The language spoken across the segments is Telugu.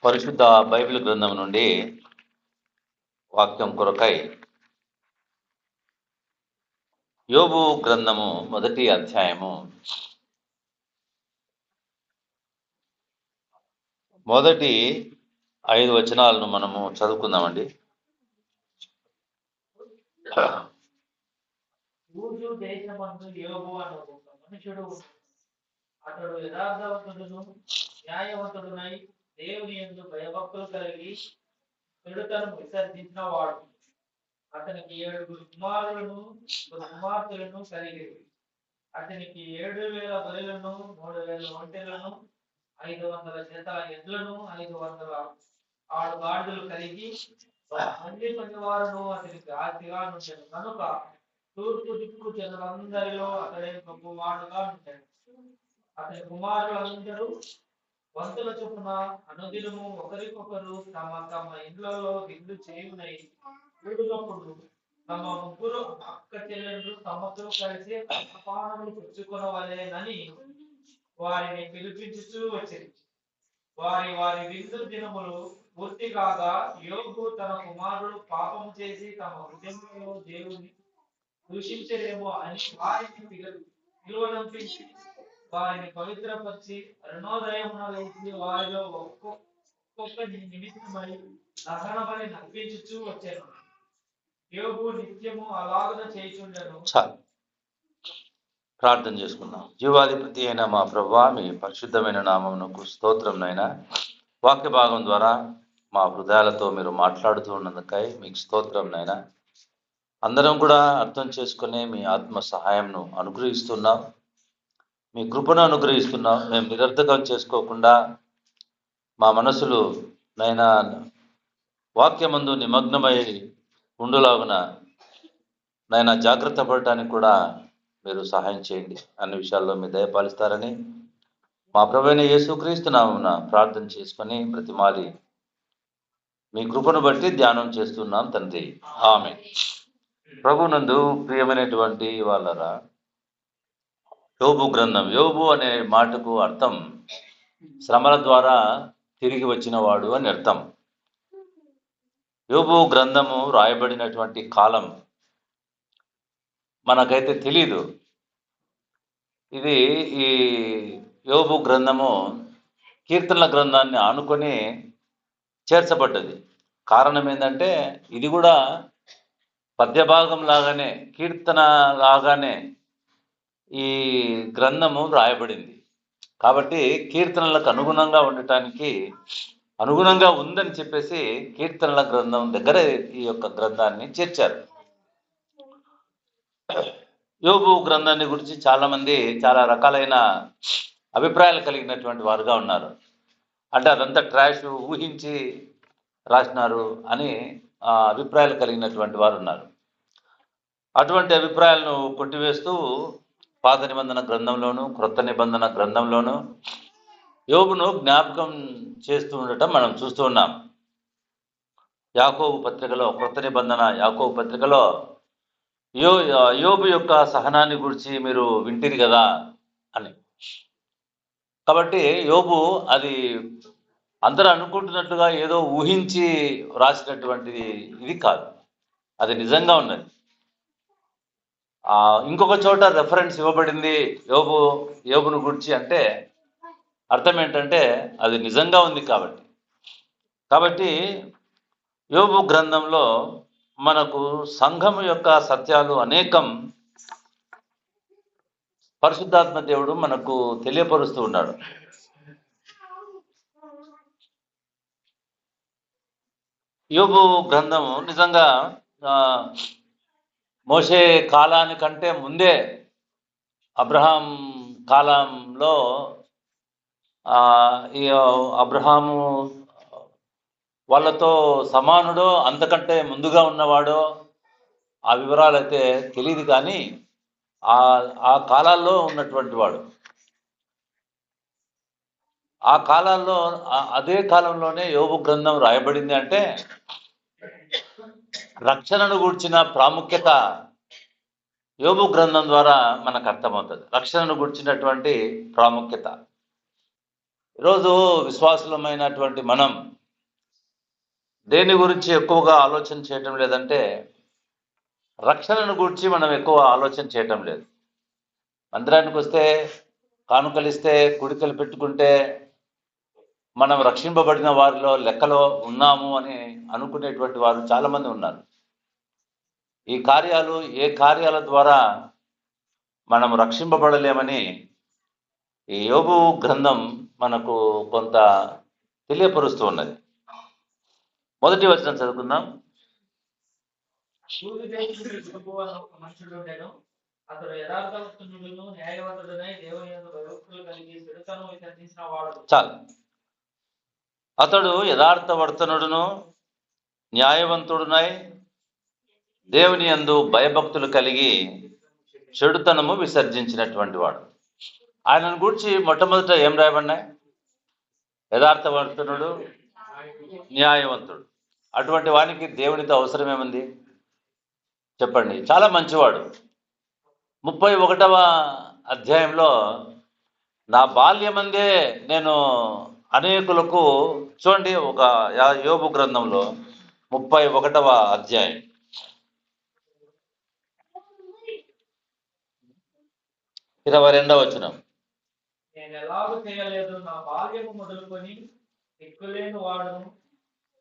పరిశుద్ధ బైబిల్ గ్రంథం నుండి వాక్యం కొరకై యోబు గ్రంథము 1వ అధ్యాయము మొదటి 5 వచనాలను మనము చదువుకుందామండి. యోబు అను ఒక మనుషుడు, అతడు యథార్థవంతుడును న్యాయవంతుడునై దేవుని యందు భయభక్తులు కలిగి చెడుతను విసర్జించిన వాడు. అతనికి 7 కుమారులను కుమార్తెలను కలిగేది. అతనికి 7,000 గొర్రెలను, 3,000 ఒంటెలను, 500 జతల ఎడ్లను, 500 ఆడుగాడిదలు కలిగి మంది పనివారును అతనికి ఆస్తిగా నుంచెను. కనుక తూర్పు దిక్కు జనులందరిలో అతడే గొప్పవాడుగా ఉంటాడు. అతని కుమారులందరూ వంతుల చొప్పున అనుదినము ఒకరికొకరు తమ తమ ఇండ్లలో విందు చేయునై కూడినప్పుడు తమ ముగ్గురు అక్క చెల్లెళ్ళు తమతో కలిసి అన్నపానములు పుచ్చుకొనవలెనని వారిని పిలిపించుచూ వచ్చింది. వారి వారి విందు దినములు పూర్తి కాగా యోబు తన కుమారుడు పాపం చేసి తమ హృదయంలో దేవుని దూషించలేమో అని వారిని పిలువనంపించి వారిని పవిత్రపరిచి అరుణోదయమున లేచి వారిలో ఒక్కొక్క నిమిత్తమై దహన బలి నర్పించుచూ వచ్చాను. యోబు నిత్యము అలాగున చేయుచుండెను. ప్రార్థన చేసుకుందాం. జీవాధిపతి అయిన మా ప్రభువా, మీ పరిశుద్ధమైన నామమునకు స్తోత్రం నైనా. వాక్య భాగం ద్వారా మా హృదయాలతో మీరు మాట్లాడుతూ ఉన్నందుకై మీకు స్తోత్రం నైనా. అందరం కూడా అర్థం చేసుకునే మీ ఆత్మ సహాయంను అనుగ్రహిస్తున్నాం, మీ కృపను అనుగ్రహిస్తున్నాం. మేము నిరర్థకం చేసుకోకుండా మా మనసులు నైనా వాక్యమందు నిమగ్నమై ఉండులాగున నైనా జాగ్రత్త పడటానికి కూడా మీరు సహాయం చేయండి. అన్ని విషయాల్లో మీరు దయపాలిస్తారని మా ప్రభువైన యేసుక్రీస్తు నామమున ప్రార్థన చేసుకొని ప్రతిమాలి మీ కృపను బట్టి ధ్యానం చేస్తున్నాం తండ్రి, ఆమేన్. ప్రభునందు ప్రియమైనటువంటి వాళ్ళరా, యోబు గ్రంథం, యోబు అనే మాటకు అర్థం శ్రమల ద్వారా తిరిగి వచ్చిన వాడు అని అర్థం. యోబు గ్రంథము రాయబడినటువంటి కాలం మనకైతే తెలీదు. ఇది ఈ యోబు గ్రంథము కీర్తనల గ్రంథాన్ని ఆనుకొని చేర్చబడ్డది. కారణం ఏంటంటే ఇది కూడా పద్యభాగం లాగానే, కీర్తన లాగానే ఈ గ్రంథము రాయబడింది. కాబట్టి కీర్తనలకు అనుగుణంగా ఉందని చెప్పేసి కీర్తనల గ్రంథం దగ్గర ఈ యొక్క గ్రంథాన్ని చేర్చారు. యోబు గ్రంథాన్ని గురించి చాలామంది చాలా రకాలైన అభిప్రాయాలు కలిగినటువంటి వారుగా ఉన్నారు. అంటే అదంతా ట్రాష్, ఊహించి రాసినారు అని అభిప్రాయాలు కలిగినటువంటి వారు ఉన్నారు. అటువంటి అభిప్రాయాలను కొట్టివేస్తూ పాత నిబంధన గ్రంథంలోను క్రొత్త నిబంధన గ్రంథంలోను యోబును జ్ఞాపకం చేస్తూ ఉండటం మనం చూస్తూ ఉన్నాం. యాకోబు పత్రికలో, క్రొత్త నిబంధన యాకోబు పత్రికలో యోబు యొక్క సహనాన్ని గురించి మీరు వింటిరి కదా అని. కాబట్టి యోబు అది అందరూ అనుకుంటున్నట్లుగా ఏదో ఊహించి రాసినటువంటిది ఇది కాదు, అది నిజంగా ఉన్నది. ఇంకొక చోట రెఫరెన్స్ ఇవ్వబడింది యోబును గురించి అంటే అర్థం ఏంటంటే అది నిజంగా ఉంది కాబట్టి యోబు గ్రంథంలో మనకు సంఘం యొక్క సత్యాలు అనేకం పరిశుద్ధాత్మ దేవుడు మనకు తెలియపరుస్తూ ఉన్నాడు. యోబు గ్రంథము నిజంగా మోషే కాలానికంటే ముందే, అబ్రహాం కాలంలో ఈ అబ్రహాము వాళ్ళతో సమానుడో అంతకంటే ముందుగా ఉన్నవాడో ఆ వివరాలు అయితే తెలియదు, కానీ ఆ కాలాల్లో ఉన్నటువంటి వాడు. ఆ కాలాల్లో అదే కాలంలోనే యోబు గ్రంథం రాయబడింది. అంటే రక్షణను గూర్చిన ప్రాముఖ్యత యోబు గ్రంథం ద్వారా మనకు అర్థమవుతుంది. రక్షణను గూర్చినటువంటి ప్రాముఖ్యత. ఈరోజు విశ్వాసులమైనటువంటి మనం దేని గురించి ఎక్కువగా ఆలోచన చేయటం లేదంటే రక్షణను గురించి మనం ఎక్కువ ఆలోచన చేయటం లేదు. మందిరానికి వస్తే కానుకలిస్తే కుడికలు పెట్టుకుంటే మనం రక్షింపబడిన వారిలో లెక్కలో ఉన్నాము అని అనుకునేటువంటి వారు చాలామంది ఉన్నారు. ఈ కార్యాలు ఏ కార్యాల ద్వారా మనం రక్షింపబడలేమని ఈ యోబు గ్రంథం మనకు కొంత తెలియపరుస్తూ ఉన్నది. మొదటి వచనం చదువుకుందాం. మనుషుడు అతడు యథార్థవంతుడును న్యాయవంతుడునై దేవుని యందు భయభక్తులు కలిగి చెడుతనం విసర్జించిన వాడు. చాలు. అతడు యథార్థవర్తనుడును న్యాయవంతుడునై దేవుని యందు భయభక్తులు కలిగి చెడుతనము విసర్జించినటువంటి వాడు. ఆయనను గురించి మొట్టమొదట ఏం రాయబడినాయి? యథార్థవర్తనుడు, న్యాయవంతుడు. అటువంటి వానికి దేవునితో అవసరం ఏముంది చెప్పండి? చాలా మంచివాడు. 31వ అధ్యాయంలో నా బాల్యమందే నేను అనేకులకు, చూడండి ఒక యోబు గ్రంథంలో 31వ అధ్యాయం 22వ వచనం. నేను ఎలాగూ చేయలేదు, నా బాల్యము మొదలుకొని దిక్కులేని వాడును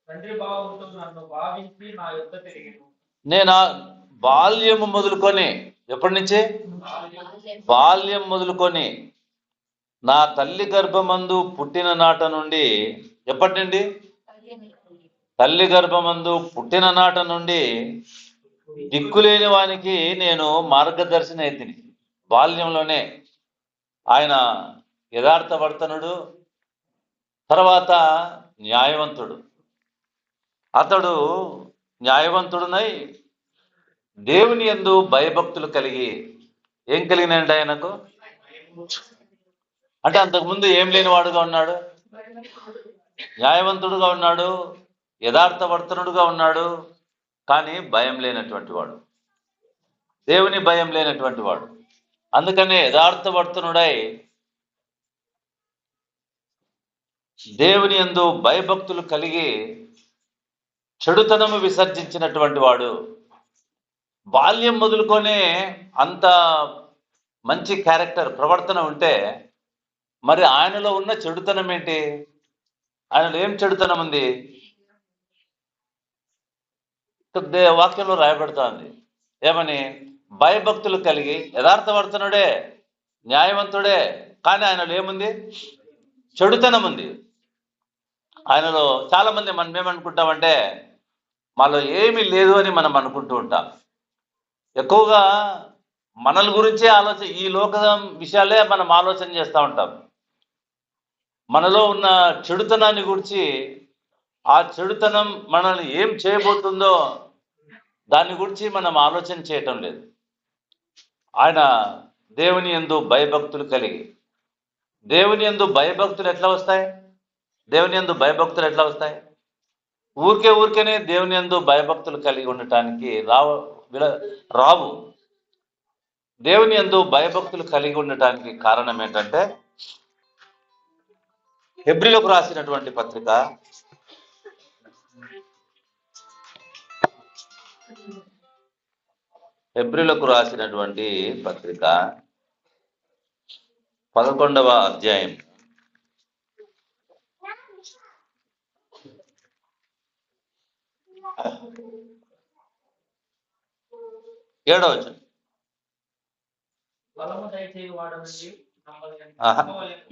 తండ్రి భావంతో నన్ను భావించి నా యుద్ధ తిరిగిను. నేను బాల్యము మొదలుకొని, ఎప్పటి నుంచి? బాల్యం మొదలుకొని నా తల్లి గర్భమందు పుట్టిన నాట నుండి, ఎప్పటి నుండి? తల్లి గర్భమందు పుట్టిన నాట నుండి దిక్కులేని వానికి నేను మార్గదర్శన అయితిని. బాల్యంలోనే ఆయన యథార్థవర్తనుడు, తర్వాత న్యాయవంతుడు. అతడు న్యాయవంతుడునై దేవుని యందు భయభక్తులు కలిగి, ఏం కలిగినండి ఆయనకు? అంటే అంతకుముందు ఏం లేనివాడుగా ఉన్నాడు, న్యాయవంతుడుగా ఉన్నాడు, యథార్థవర్తనుడుగా ఉన్నాడు, కానీ భయం లేనటువంటి వాడు, దేవుని భయం లేనటువంటి వాడు. అందుకనే యథార్థవర్తనుడై దేవుని యందు భయభక్తులు కలిగి చెడుతనము విసర్జించినటువంటి వాడు. బాల్యం మొదలుకొనే అంత మంచి క్యారెక్టర్, ప్రవర్తన ఉంటే మరి ఆయనలో ఉన్న చెడుతనం ఏంటి? ఆయనలో ఏం చెడుతనం ఉంది? వాక్యంలో రాయబడుతోంది ఏమని? భయభక్తులు కలిగి యథార్థవర్తనుడే, న్యాయవంతుడే, కానీ ఆయనలో ఏముంది? చెడుతనం ఉంది ఆయనలో. చాలా మంది మనం ఏమనుకుంటామంటే మాలో ఏమీ లేదు అని మనం అనుకుంటూ ఉంటాం. ఎక్కువగా మనల గురించే ఆలోచన, ఈ లోక విషయాలే మనం ఆలోచన చేస్తూ ఉంటాం. మనలో ఉన్న చెడుతనాన్ని గురించి, ఆ చెడుతనం మనల్ని ఏం చేయబోతుందో దాని గురించి మనం ఆలోచన చేయటం లేదు. ఆయన దేవుని యందు భయభక్తులు కలిగి, దేవుని యందు భయభక్తులు ఎట్లా వస్తాయి? దేవుని యందు భయభక్తులు ఎట్లా వస్తాయి? ఊరికేనే దేవుని యందు భయభక్తులు కలిగి ఉండటానికి రావు. దేవుని యందు భయభక్తులు కలిగి ఉండటానికి కారణం ఏంటంటే, హెబ్రీలకు రాసినటువంటి పత్రిక 11వ అధ్యాయం 7వ వచనం.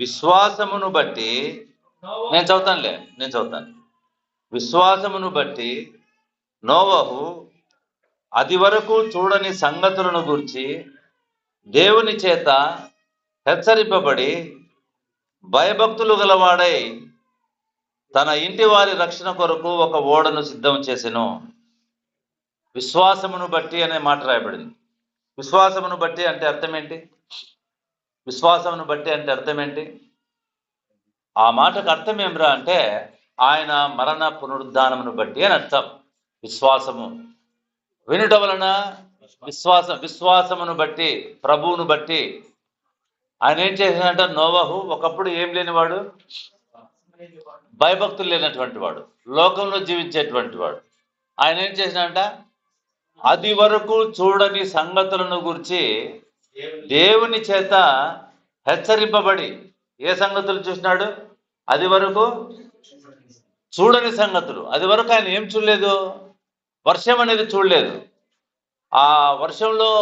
విశ్వాసమును బట్టి, నేను చదువుతాను. విశ్వాసమును బట్టి నోవహు అది వరకు చూడని సంగతులను గురించి దేవుని చేత హెచ్చరింపబడి భయభక్తులు గలవాడై తన ఇంటి వారి రక్షణ కొరకు ఒక ఓడను సిద్ధం చేసెను. విశ్వాసమును బట్టి అనే మాట రాయబడింది. విశ్వాసమును బట్టి అంటే అర్థం ఏంటి? విశ్వాసమును బట్టి అంటే అర్థం ఏంటి? ఆ మాటకు అర్థం ఏమిరా అంటే ఆయన మరణ పునరుద్ధానమును బట్టి అని అర్థం. విశ్వాసము వినుట వలన విశ్వాసమును బట్టి, ప్రభువును బట్టి. ఆయన ఏం చేశాడంటే, నోవహు ఒకప్పుడు ఏం లేనివాడు, భయభక్తులు లేనటువంటి వాడు, లోకంలో జీవించేటువంటి వాడు. ఆయన ఏం చేసినంట, అది వరకు చూడని సంగతులను గురించి దేవుని చేత హెచ్చరింపబడి, ఏ సంగతులు చూసినాడు? అది వరకు చూడని సంగతులు. అది వరకు ఆయన ఏం చూడలేదు? వర్షం అనేది చూడలేదు. ఆ వర్షంలో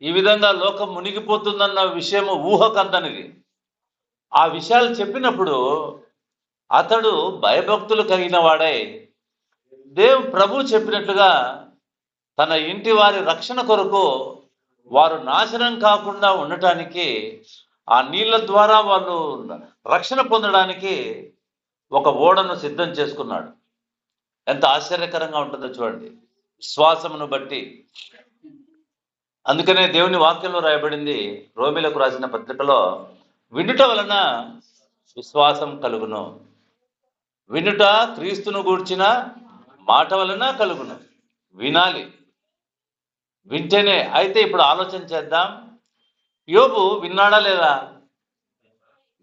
ఈ విధంగా లోకం మునిగిపోతుందన్న విషయం ఊహకందనిది. ఆ విషయాలు చెప్పినప్పుడు అతడు భయభక్తులు కలిగిన వాడై ప్రభు చెప్పినట్లుగా తన ఇంటి వారి రక్షణ కొరకు, వారు నాశనం కాకుండా ఉండటానికి, ఆ నీళ్ళ ద్వారా వాళ్ళు రక్షణ పొందడానికి ఒక ఓడను సిద్ధం చేసుకున్నాడు. ఎంత ఆశ్చర్యకరంగా ఉంటుందో చూడండి, విశ్వాసమును బట్టి. అందుకనే దేవుని వాక్యంలో రాయబడింది, రోమిలకు రాసిన పత్రికలో, వినుట వలన విశ్వాసం కలుగును, వినుట క్రీస్తును గూర్చిన మాట వలన కలుగును. వినాలి, వింటేనే. అయితే ఇప్పుడు ఆలోచన చేద్దాం, యోబు విన్నాడా లేదా?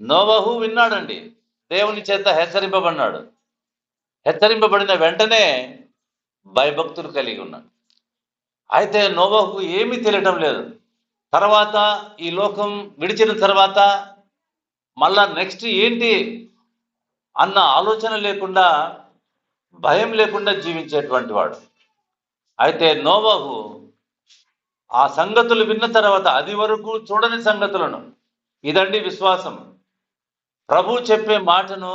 నోవహు విన్నాడండి, దేవుని చేత హెచ్చరింపబడినాడు. హెచ్చరింపబడిన వెంటనే భయభక్తులు కలిగి ఉన్నాడు. అయితే నోవహు ఏమీ తెలియటం లేదు. తర్వాత ఈ లోకం విడిచిన తర్వాత మళ్ళా నెక్స్ట్ ఏంటి అన్న ఆలోచన లేకుండా, భయం లేకుండా జీవించేటువంటి వాడు. అయితే నోవహు ఆ సంగతులు విన్న తర్వాత, అది వరకు చూడని సంగతులను, ఇదండి విశ్వాసం. ప్రభు చెప్పే మాటను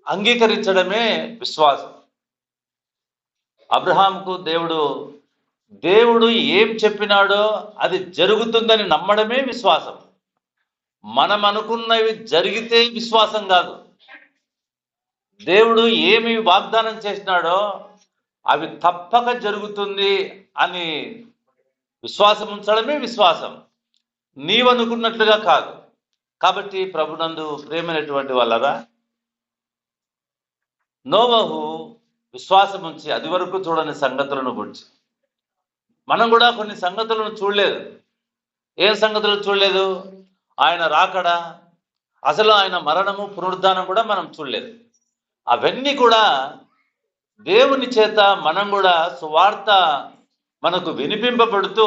అంగీకరించడమే విశ్వాసం. అబ్రహాంకు దేవుడు ఏం చెప్పినాడో అది జరుగుతుందని నమ్మడమే విశ్వాసం. మనం అనుకున్నవి జరిగితే విశ్వాసం కాదు. దేవుడు ఏమి వాగ్దానం చేసినాడో అవి తప్పక జరుగుతుంది అని విశ్వాసం ఉంచడమే విశ్వాసం, నీవనుకున్నట్లుగా కాదు. కాబట్టి ప్రభునందు ప్రేమైనటువంటి వాళ్ళరా, నోవహు విశ్వాసం ఉంచి అది వరకు చూడని సంగతులను గురించి, మనం కూడా కొన్ని సంగతులను చూడలేదు. ఏం సంగతులు చూడలేదు? ఆయన రాకడా, అసలు ఆయన మరణము, పునరుద్ధానం కూడా మనం చూడలేదు. అవన్నీ కూడా దేవుని చేత మనం కూడా సువార్త మనకు వినిపింపబడుతూ,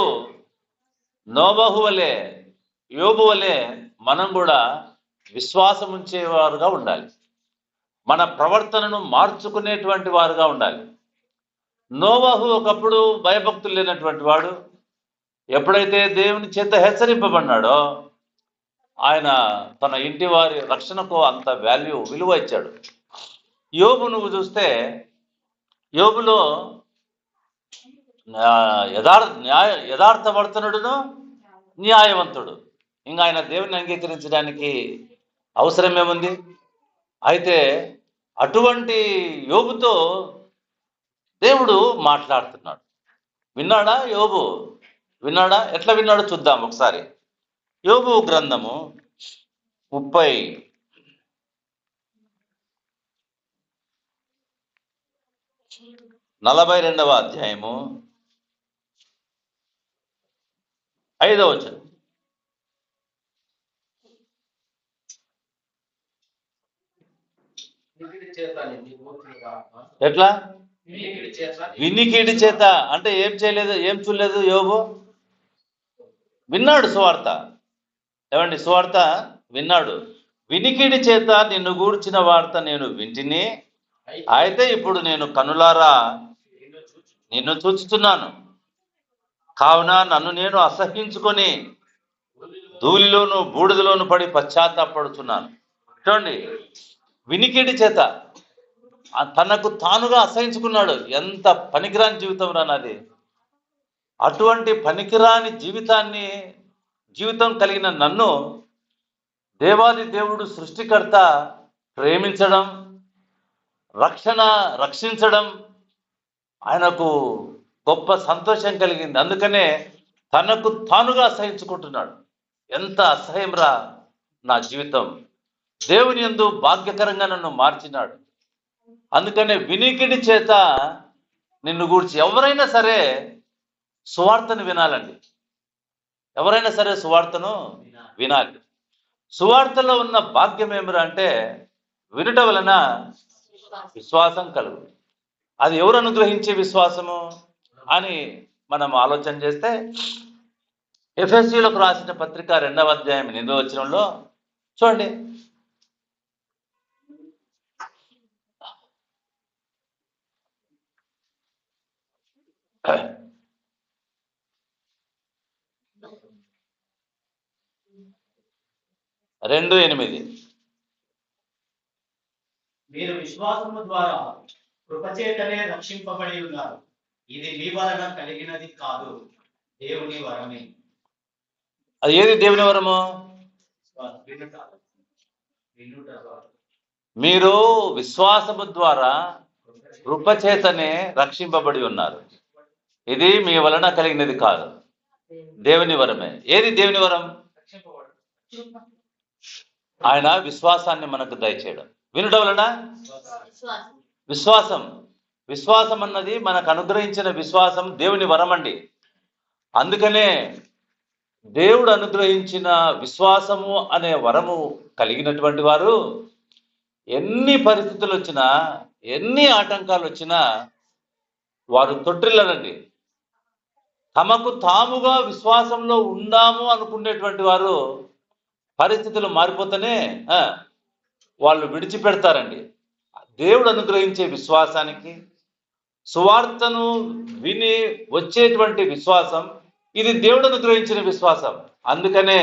నోవహు వలె, యోబు వలె మనం కూడా విశ్వాసం ఉంచేవారుగా ఉండాలి. మన ప్రవర్తనను మార్చుకునేటువంటి వారుగా ఉండాలి. నోవహు ఒకప్పుడు భయభక్తులు లేనటువంటి వాడు. ఎప్పుడైతే దేవుని చేత హెచ్చరింపబడినాడో ఆయన తన ఇంటి వారి రక్షణకు అంత విలువ ఇచ్చాడు. యోబు నువ్వు చూస్తే, యోబులో యథార్థవర్తనుడును, న్యాయవంతుడు. ఇంకా ఆయన దేవుని అంగీకరించడానికి అవసరం ఏముంది? అయితే అటువంటి యోబుతో దేవుడు మాట్లాడుతున్నాడు. విన్నాడా యోబు? విన్నాడా? ఎట్లా విన్నాడో చూద్దాం ఒకసారి. యోబు గ్రంథము 42వ అధ్యాయము 5వ వచనం. ఎట్లా? వినికిడి చేత అంటే ఏం చేయలేదు, ఏం చూడలేదు యోబు? విన్నాడు సువార్త. ఏమండి? సువార్త విన్నాడు. వినికిడి చేత నిన్ను గూర్చిన వార్త నేను వింటిని, అయితే ఇప్పుడు నేను కనులారా నిన్ను చూచుతున్నాను. కావున నన్ను నేను అసహ్యించుకొని ధూళిలోను బూడిదలోను పడి పశ్చాత్తాపడుతున్నాను. చూడండి, వినికిడి చేత తనకు తానుగా అసహించుకున్నాడు. ఎంత పనికిరాని జీవితం రానది. అటువంటి పనికిరాని జీవితం కలిగిన నన్ను దేవాది దేవుడు సృష్టికర్త ప్రేమించడం, రక్షించడం ఆయనకు గొప్ప సంతోషం కలిగింది. అందుకనే తనకు తానుగా అసహించుకుంటున్నాడు. ఎంత అసహ్యం రా నా జీవితం, దేవుని యందు భాగ్యకరంగా నన్ను మార్చినాడు. అందుకనే వినికిడి చేత నిన్ను గూర్చి ఎవరైనా సరే సువార్తను వినాలండి. ఎవరైనా సరే సువార్తను వినాలి. సువార్తలో ఉన్న భాగ్యం ఏమిరా అంటే వినుట వలన విశ్వాసం కలుగు. అది ఎవరు అనుగ్రహించే విశ్వాసము అని మనం ఆలోచన చేస్తే ఎఫెసీయులకు రాసిన పత్రిక 2వ అధ్యాయం 8వ వచనంలో చూడండి. రెండు 8 మీరు విశ్వాసము ద్వారా కృపచేతనే రక్షింపబడి ఉన్నారు. ఇది మీ వలన కలిగినది కాదు, దేవుని వరమే. అది ఏది దేవుని వరము? మీరు విశ్వాసము ద్వారా కృపచేతనే రక్షింపబడి ఉన్నారు. ఇది మీ వలన కలిగినది కాదు, దేవుని వరమే. ఏది దేవుని వరం? ఆయన విశ్వాసాన్ని మనకు దయచేయడం. వినుట వలన విశ్వాసం. విశ్వాసం అన్నది మనకు అనుగ్రహించిన విశ్వాసం దేవుని వరం అండి. అందుకనే దేవుడు అనుగ్రహించిన విశ్వాసము అనే వరము కలిగినటువంటి వారు ఎన్ని పరిస్థితులు వచ్చినా, ఎన్ని ఆటంకాలు వచ్చినా వారు తొట్టిల్లనండి. తమకు తాముగా విశ్వాసంలో ఉందాము అనుకునేటువంటి వారు పరిస్థితులు మారిపోతేనే వాళ్ళు విడిచిపెడతారండి. దేవుడు అనుగ్రహించే విశ్వాసానికి, సువార్తను విని వచ్చేటువంటి విశ్వాసం, ఇది దేవుడు అనుగ్రహించిన విశ్వాసం. అందుకనే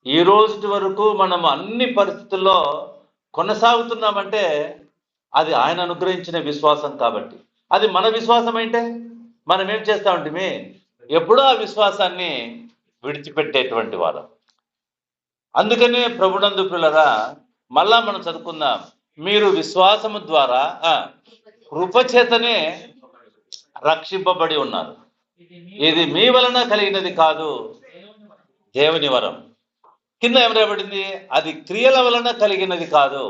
ఈ రోజు వరకు మనం అన్ని పరిస్థితుల్లో కొనసాగుతున్నామంటే అది ఆయన అనుగ్రహించిన విశ్వాసం కాబట్టి. అది మన విశ్వాసం అంటే మనం ఏం చేస్తా ఉంటే ఎప్పుడూ ఆ విశ్వాసాన్ని విడిచిపెట్టేటువంటి వారు. అందుకనే ప్రభునందు పిల్లరా, మళ్ళా మనం చదువుకుందాం. మీరు విశ్వాసము ద్వారా కృపచేతనే రక్షింపబడి ఉన్నారు. ఇది మీ వలన కలిగినది కాదు, దేవుని వరం. కింద ఏం రాయబడింది? అది క్రియల వలన కలిగినది కాదు.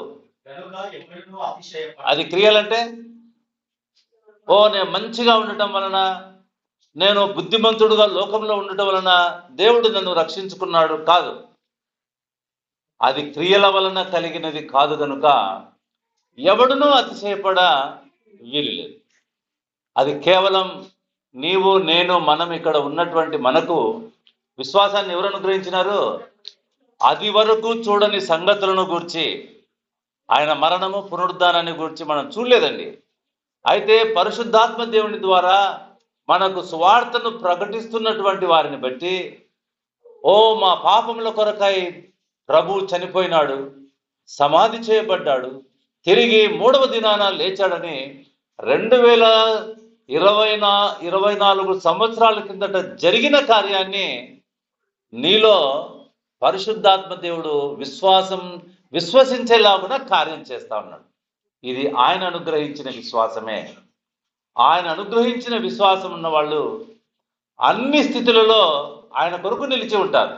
అది క్రియలంటే నేను మంచిగా ఉండటం వలన, నేను బుద్ధిమంతుడుగా లోకంలో ఉండటం వలన దేవుడు నన్ను రక్షించుకున్నాడు కాదు. అది క్రియల వలన కలిగినది కాదు కనుక ఎవడునూ అతిశయపడ వీలు లేదు. అది కేవలం నీవు, నేను, మనం ఇక్కడ ఉన్నటువంటి మనకు విశ్వాసాన్ని ఎవరు అనుగ్రహించినారు? అది వరకు చూడని సంగతులను గూర్చి, ఆయన మరణము పునరుద్ధానాన్ని గూర్చి మనం చూడలేదండి. అయితే పరిశుద్ధాత్మ దేవుని ద్వారా మనకు సువార్తను ప్రకటిస్తున్నటువంటి వారిని బట్టి, మా పాపముల కొరకై ప్రభు చనిపోయినాడు, సమాధి చేయబడ్డాడు, తిరిగి 3వ దినాన లేచాడని 2024 సంవత్సరాల కిందట జరిగిన కార్యాన్ని నీలో పరిశుద్ధాత్మ దేవుడు విశ్వసించేలాగున కార్యం చేస్తా ఉన్నాడు. ఇది ఆయన అనుగ్రహించిన విశ్వాసమే. ఆయన అనుగ్రహించిన విశ్వాసం ఉన్న వాళ్ళు అన్ని స్థితులలో ఆయన కొరకు నిలిచి ఉంటారు.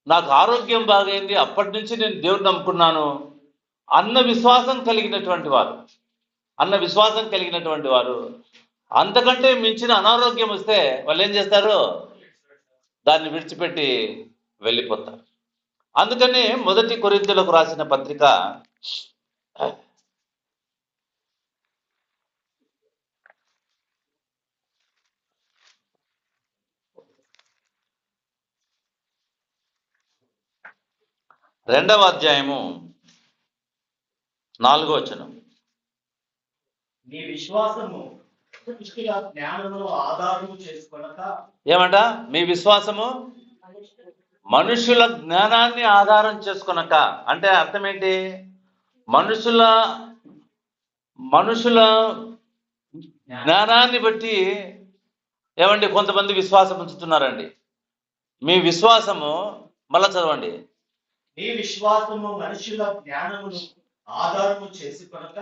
నాకు ఆరోగ్యం బాగైంది, అప్పటి నుంచి నేను దేవుడిని నమ్ముకున్నాను అన్న విశ్వాసం కలిగినటువంటి వారు అంతకంటే మించిన అనారోగ్యం వస్తే వాళ్ళు ఏం చేస్తారు? దాన్ని విడిచిపెట్టి వెళ్ళిపోతారు. అందుకని 1 కొరింథీయులకు రాసిన పత్రిక 2వ అధ్యాయము 4వ వచనం. నీ విశ్వాసము జ్ఞానమును ఆధారము చేసుకొనక. ఏమంట? మీ విశ్వాసము మనుషుల జ్ఞానాన్ని ఆధారం చేసుకొనక. అంటే అర్థం ఏంటి? మనుషుల జ్ఞానాన్ని బట్టి ఏమండి కొంతమంది విశ్వాసం ఉంచుతున్నారండి. మీ విశ్వాసము, మళ్ళా చదవండి. నీ విశ్వాసము మనుషుల జ్ఞానమును ఆధారము చేసుకొనక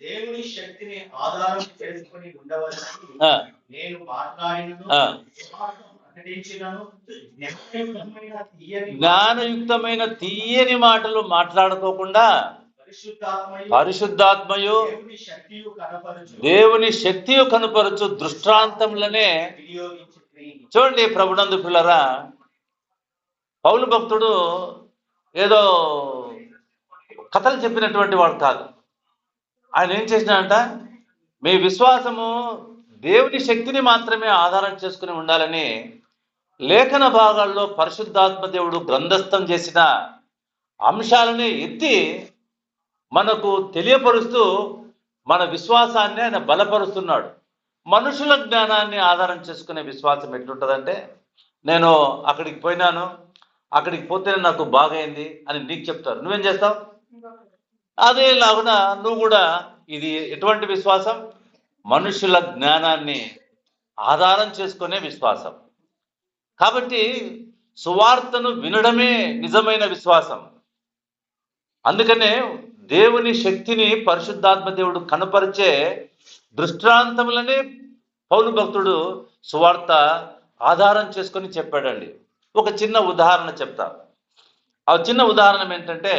దేవుని శక్తిని ఆధారం చేసుకొని ఉండవలసి నేను మాట్లాడినను ప్రకటించినను జ్ఞానయుక్తమైన తీయని మాటలు మాట్లాడుకోకుండా పరిశుద్ధాత్మయు దేవుని శక్తియు కనపరచు దృష్టాంతములనే చూడండి. ప్రభునందు పిల్లరా, పౌలు భక్తుడు ఏదో కథలు చెప్పినటువంటి వాడు కాదు. ఆయన ఏం చేసినాడంట, మీ విశ్వాసము దేవుని శక్తిని మాత్రమే ఆధారం చేసుకుని ఉండాలని లేఖన భాగాల్లో పరిశుద్ధాత్మ దేవుడు గ్రంథస్థం చేసిన అంశాలని ఎత్తి మనకు తెలియపరుస్తూ మన విశ్వాసాన్ని ఆయన బలపరుస్తున్నాడు. మనుషుల జ్ఞానాన్ని ఆధారం చేసుకునే విశ్వాసం ఎట్లుంటుందంటే, నేను అక్కడికి పోయినాను, అక్కడికి పోతేనే నాకు బాగైంది అని నీకు చెప్తారు, నువ్వేం చేస్తావు? అదేలాగున నువ్వు కూడా, ఇది ఎటువంటి విశ్వాసం? మనుషుల జ్ఞానాన్ని ఆధారం చేసుకునే విశ్వాసం. కాబట్టి సువార్తను వినడమే నిజమైన విశ్వాసం. అందుకనే దేవుని శక్తిని పరిశుద్ధాత్మ దేవుడు కనపరిచే దృష్టాంతములనే పౌలు భక్తుడు సువార్త ఆధారం చేసుకొని చెప్పాడండి. ఒక చిన్న ఉదాహరణ చెప్తా. ఆ చిన్న ఉదాహరణ ఏంటంటే,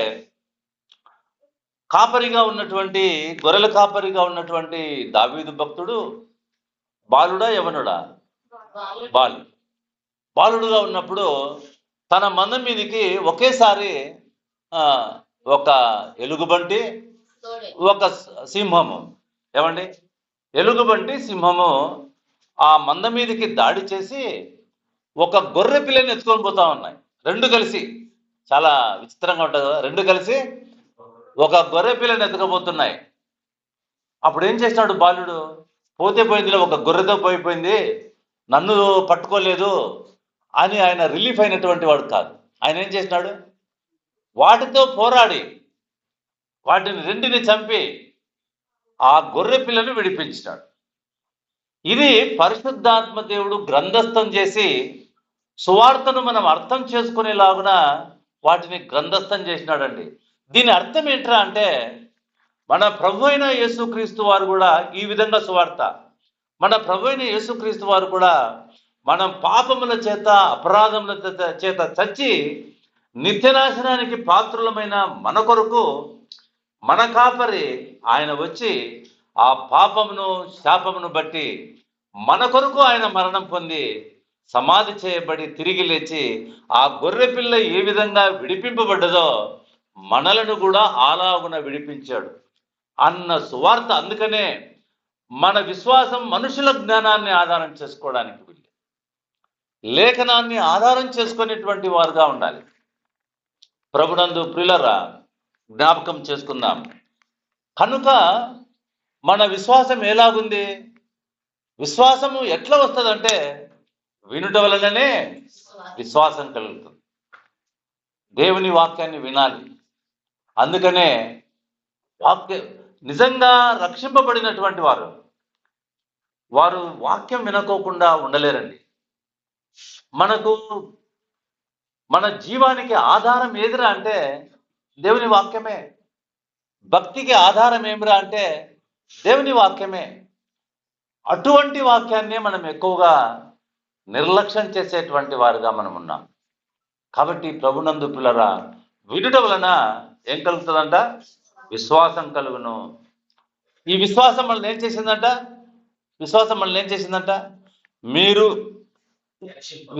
కాపరిగా ఉన్నటువంటి, గొర్రెల కాపరిగా ఉన్నటువంటి దావీదు భక్తుడు బాలుడా యవనుడా? బాలుడుగా ఉన్నప్పుడు తన మందం మీదకి ఒకేసారి ఒక ఎలుగుబంటి, ఒక సింహము, ఏమండి, ఎలుగుబంటి సింహము ఆ మంద మీదకి దాడి చేసి ఒక గొర్రె పిల్లని ఎత్తుకొని పోతా ఉన్నాయి. రెండు కలిసి, చాలా విచిత్రంగా ఉంటుంది కదా, రెండు కలిసి ఒక గొర్రె పిల్లని ఎత్తుకపోతున్నాయి. అప్పుడు ఏం చేసినాడు బాలుడు? పోతే పోయిందిలో, ఒక గొర్రెతో పోయిపోయింది, నన్ను పట్టుకోలేదు అని ఆయన రిలీఫ్ అయినటువంటి వాడు కాదు. ఆయన ఏం చేసినాడు? వాటితో పోరాడి వాటిని రెండిని చంపి ఆ గొర్రె పిల్లను విడిపించినాడు. ఇది పరిశుద్ధాత్మ దేవుడు గ్రంథస్థం చేసి సువార్తను మనం అర్థం చేసుకునేలాగున వాటిని గ్రంథస్థం చేసినాడండి. దీని అర్థం ఏంట్రా అంటే, మన ప్రభు అయిన యేసుక్రీస్తు వారు కూడా ఈ విధంగా సువార్త, మన ప్రభు అయిన యేసుక్రీస్తు వారు కూడా మనం పాపముల చేత, అపరాధముల చేత చచ్చి నిత్యనాశనానికి పాత్రులమైన మన కొరకు, మన కాపరి ఆయన వచ్చి ఆ పాపమును, శాపమును బట్టి మన కొరకు ఆయన మరణం పొంది సమాధి చేయబడి తిరిగి లేచి ఆ గొర్రె పిల్ల ఏ విధంగా విడిపింపబడ్డదో మనలను కూడా అలాగున విడిపించాడు అన్న సువార్త. అందుకనే మన విశ్వాసం మనుషుల జ్ఞానాన్ని ఆధారం చేసుకోవడానికి వీలు, లేఖనాన్ని ఆధారం చేసుకునేటువంటి వారుగా ఉండాలి. ప్రభునందు ప్రియులరా, జ్ఞాపకం చేసుకుందాం. కనుక మన విశ్వాసం ఎలాగుంది? విశ్వాసము ఎట్లా వస్తుందంటే, వినుట వలననే విశ్వాసం కలుగుతుంది. దేవుని వాక్యాన్ని వినాలి. అందుకనే నిజంగా రక్షింపబడినటువంటి వారు వాక్యం వినకోకుండా ఉండలేరండి. మన జీవానికి ఆధారం ఏదిరా అంటే దేవుని వాక్యమే. భక్తికి ఆధారం ఏమిరా అంటే దేవుని వాక్యమే. అటువంటి వాక్యాన్నే మనం ఎక్కువగా నిర్లక్ష్యం చేసేటువంటి వారుగా మనం ఉన్నాం. కాబట్టి ప్రభునందు పిల్లరా, వినుట వలన ఏం కలుగుతుందంట? విశ్వాసం కలుగును. ఈ విశ్వాసం మనల్ని ఏం చేసిందంట? మీరు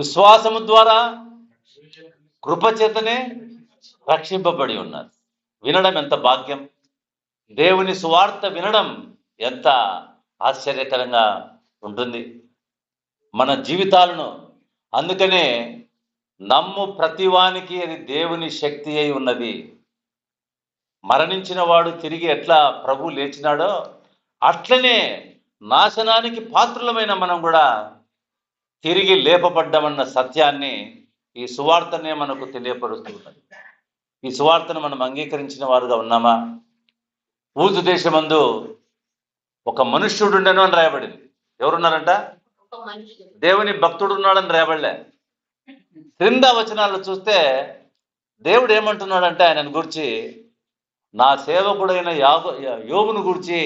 విశ్వాసము ద్వారా కృపచేతనే రక్షింపబడి ఉన్నారు. వినడం ఎంత భాగ్యం! దేవుని సువార్త వినడం ఎంత ఆశ్చర్యకరంగా ఉంటుంది మన జీవితాలను. అందుకనే నమ్ము ప్రతివానికి అది దేవుని శక్తి అయి ఉన్నది. మరణించిన వాడు తిరిగి ఎట్లా ప్రభు లేచినాడో అట్లనే నాశనానికి పాత్రులమైన మనం కూడా తిరిగి లేపబడ్డామన్న సత్యాన్ని ఈ సువార్తనే మనకు తెలియపరుస్తూ ఉన్నది. ఈ సువార్తను మనం అంగీకరించిన వారుగా ఉన్నామా? ఊజు దేశమందు ఒక మనుష్యుడు ఉండెను అని రాయబడింది. ఎవరున్నారంట? దేవుని భక్తుడు ఉన్నాడని రాయబడలే. క్రింద వచనాల్లో చూస్తే దేవుడు ఏమంటున్నాడంటే ఆయనను గురించి, నా సేవకుడైన యోబును గురించి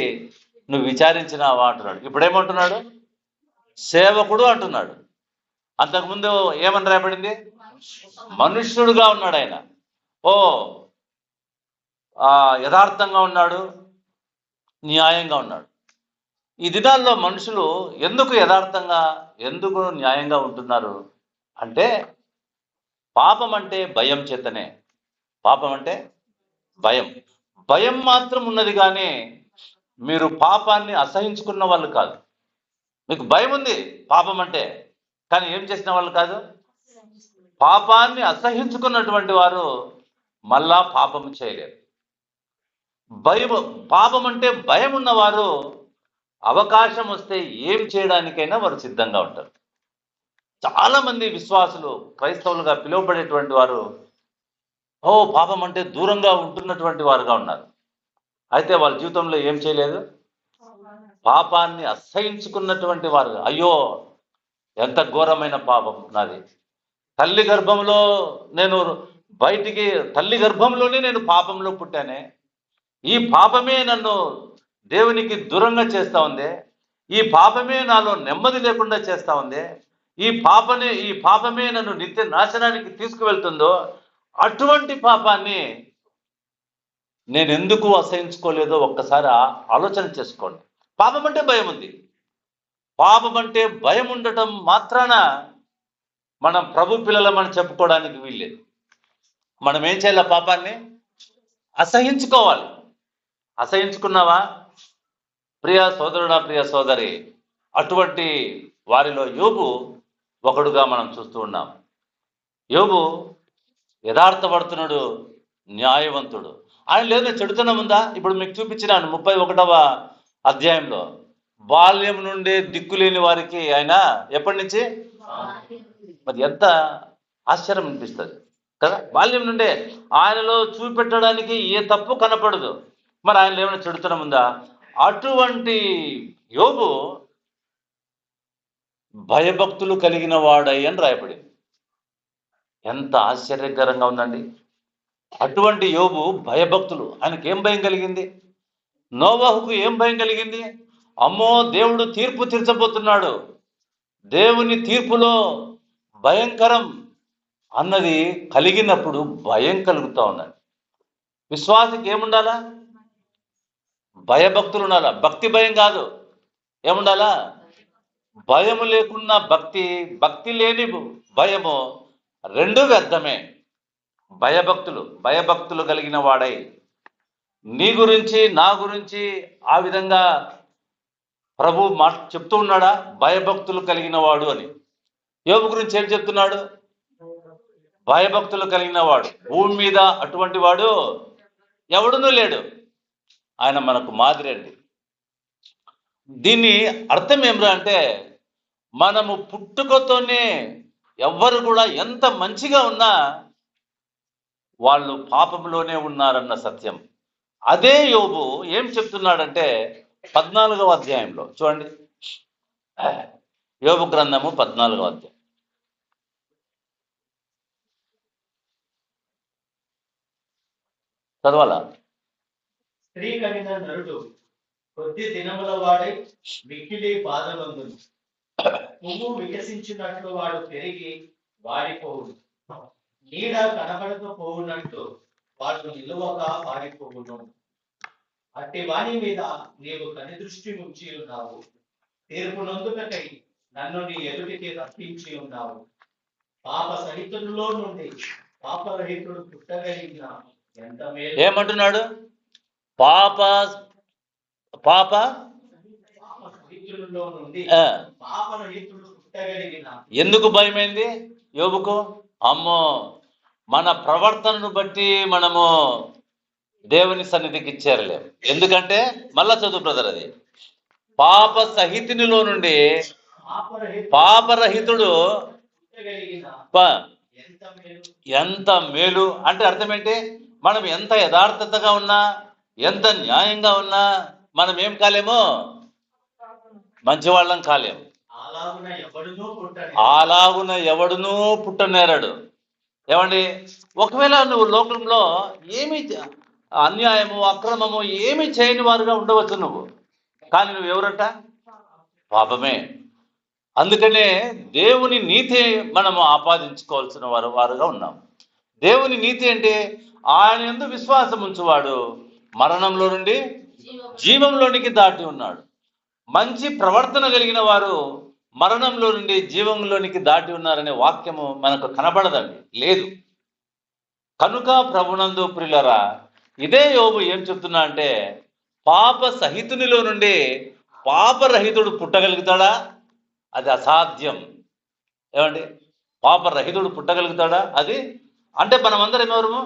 నువ్వు విచారించినావా అంటున్నాడు. ఇప్పుడు ఏమంటున్నాడు? సేవకుడు అంటున్నాడు. అంతకుముందు ఏమని రాయబడింది? మనుష్యుడుగా ఉన్నాడు ఆయన. యథార్థంగా ఉన్నాడు, న్యాయంగా ఉన్నాడు. ఈ దినాల్లో మనుషులు ఎందుకు యథార్థంగా, ఎందుకు న్యాయంగా ఉంటున్నారు అంటే, పాపం అంటే భయం చేతనే. పాపం అంటే భయం. భయం మాత్రం ఉన్నది కానీ మీరు పాపాన్ని అసహించుకున్న వాళ్ళు కాదు. మీకు భయం ఉంది పాపం అంటే, కానీ ఏం చేసిన వాళ్ళు కాదు. పాపాన్ని అసహించుకున్నటువంటి వారు మళ్ళా పాపం చేయలేరు. భయం, పాపం అంటే భయం ఉన్నవారు అవకాశం వస్తే ఏం చేయడానికైనా వారు సిద్ధంగా ఉంటారు. చాలా మంది విశ్వాసులు, క్రైస్తవులుగా పిలువబడేటువంటి వారు పాపం అంటే దూరంగా ఉంటున్నటువంటి వారుగా ఉన్నారు. అయితే వాళ్ళ జీవితంలో ఏం చేయలేదు, పాపాన్ని అసహించుకున్నటువంటి వారు. అయ్యో ఎంత ఘోరమైన పాపం నాది, తల్లి గర్భంలో నేను తల్లి గర్భంలోనే నేను పాపంలో పుట్టానే, ఈ పాపమే నన్ను దేవునికి దూరంగా చేస్తా ఉంది, ఈ పాపమే నాలో నెమ్మది లేకుండా చేస్తా ఉంది, ఈ పాపమే నన్ను నిత్య నాశనానికి తీసుకువెళ్తుందో, అటువంటి పాపాన్ని నేను ఎందుకు అసహించుకోలేదో ఒక్కసారి ఆలోచన చేసుకోండి. పాపం అంటే భయం ఉంది. పాపం అంటే భయం ఉండటం మాత్రాన మనం ప్రభు పిల్లలమని చెప్పుకోవడానికి వీల్లేదు. మనం ఏం చేయాలి, పాపాన్ని అసహించుకోవాలి. అసహించుకున్నావా ప్రియ సోదరుడా, ప్రియ సోదరి? అటువంటి వారిలో యోబు ఒకడుగా మనం చూస్తూ ఉన్నాం. యోబు యథార్థపడుతున్నాడు, న్యాయవంతుడు. ఆయన లేదా చెడుతనం ఉందా? ఇప్పుడు మీకు చూపించినాను 31వ అధ్యాయంలో. బాల్యం నుండే దిక్కులేని వారికి ఆయన ఎప్పటి నుంచి, మరి ఎంత ఆశ్చర్యం అనిపిస్తుంది కదా. బాల్యం నుండే ఆయనలో చూపెట్టడానికి ఏ తప్పు కనపడదు. మరి ఆయనలో ఏమైనా చెడుతనం ఉందా? అటువంటి యోబు భయభక్తులు కలిగిన వాడై అని రాయబడింది. ఎంత ఆశ్చర్యకరంగా ఉందండి. అటువంటి యోబు భయభక్తులు. ఆయనకి ఏం భయం కలిగింది? నోవహుకు ఏం భయం కలిగింది? అమ్మో దేవుడు తీర్పు తీర్చబోతున్నాడు, దేవుని తీర్పులో భయంకరం అన్నది కలిగినప్పుడు భయం కలుగుతూ ఉన్నది. విశ్వాసికి ఏముండాలా? భయభక్తులు ఉండాలా. భక్తి భయం కాదు. ఏముండాలా? భయము లేకున్నా భక్తి, భక్తి లేని భయము, రెండు వ్యర్థమే. భయభక్తులు కలిగిన వాడై నీ గురించి నా గురించి ఆ విధంగా ప్రభు చెప్తూ ఉన్నాడా? భయభక్తులు కలిగిన వాడు అని. యోబు గురించి ఏం చెప్తున్నాడు? భయభక్తులు కలిగిన వాడు. భూమి మీద అటువంటి వాడు ఎవడునూ లేడు. ఆయన మనకు మాదిరి అండి. దీన్ని అర్థం ఏమిరా అంటే, మనము పుట్టుకతోనే ఎవ్వరు కూడా ఎంత మంచిగా ఉన్నా వాళ్ళు పాపంలోనే ఉన్నారన్న సత్యం. అదే యోబు ఏం చెప్తున్నాడంటే 14వ అధ్యాయంలో చూడండి. యోబు గ్రంథము 14వ అధ్యాయం. చదవాలా? స్త్రీ కలిగిన నరుడు కొద్ది దినముల వాడై మిక్కిలి బాధలందును. పువ్వు వికసించినట్లు వాడు పెరిగి వాడిపోవును. నీడ కనబడకపోవునట్లు వాడు నిలువక వాడిపోవును. అట్టి వాని మీద నీవు కనిదృష్టి ఉంచి ఉన్నావు. తీర్పు నొందుకై నన్ను నీ ఎదుటికి రప్పించి ఉన్నావు. పాప సహితుల్లో నుండి పాపరహితుడు పుట్టగలిగిన ఎంత మేలు. ఏమంటున్నాడు? పాప సహితుల్లో నుండి పాపరహితుడు పుట్టగలిగిన. ఎందుకు భయమైంది యోబుకు? అమ్మో, మన ప్రవర్తనను బట్టి మనము దేవుని సన్నిధికి చేరలేము. ఎందుకంటే మళ్ళా చదువు బ్రదర్, అది పాప సహితునిలో నుండి పాపరహితుడు ఎంత మేలు అంటే అర్థం ఏంటి? మనం ఎంత యథార్థతగా ఉన్నా, ఎంత న్యాయంగా ఉన్నా మనం ఏం కాలేమో, మంచివాళ్ళం కాలేము. అలాగున ఎవడునూ పుట్టనేరాడు. ఏమండి, ఒకవేళ నువ్వు లోకంలో ఏమి అన్యాయము అక్రమము ఏమి చేయని వారుగా ఉండవచ్చు నువ్వు, కానీ నువ్వు ఎవరంట? పాపమే. అందుకనే దేవుని నీతి మనము ఆపాదించుకోవాల్సిన వారుగా ఉన్నాం. దేవుని నీతి అంటే ఆయన యందు విశ్వాసం ఉంచువాడు మరణంలో నుండి జీవంలోనికి దాటి ఉన్నాడు. మంచి ప్రవర్తన కలిగిన వారు మరణంలో నుండి జీవంలోనికి దాటి ఉన్నారనే వాక్యము మనకు కనబడదండి, లేదు. కనుక ప్రభునందు ప్రియులరా, ఇదే యోబు ఏం చెప్తున్నా అంటే, పాప సహితునిలో నుండి పాపరహితుడు పుట్టగలుగుతాడా? అది అసాధ్యం. ఏమండి, పాపరహితుడు పుట్టగలుగుతాడా? అది అంటే మనమందరం ఎవరు?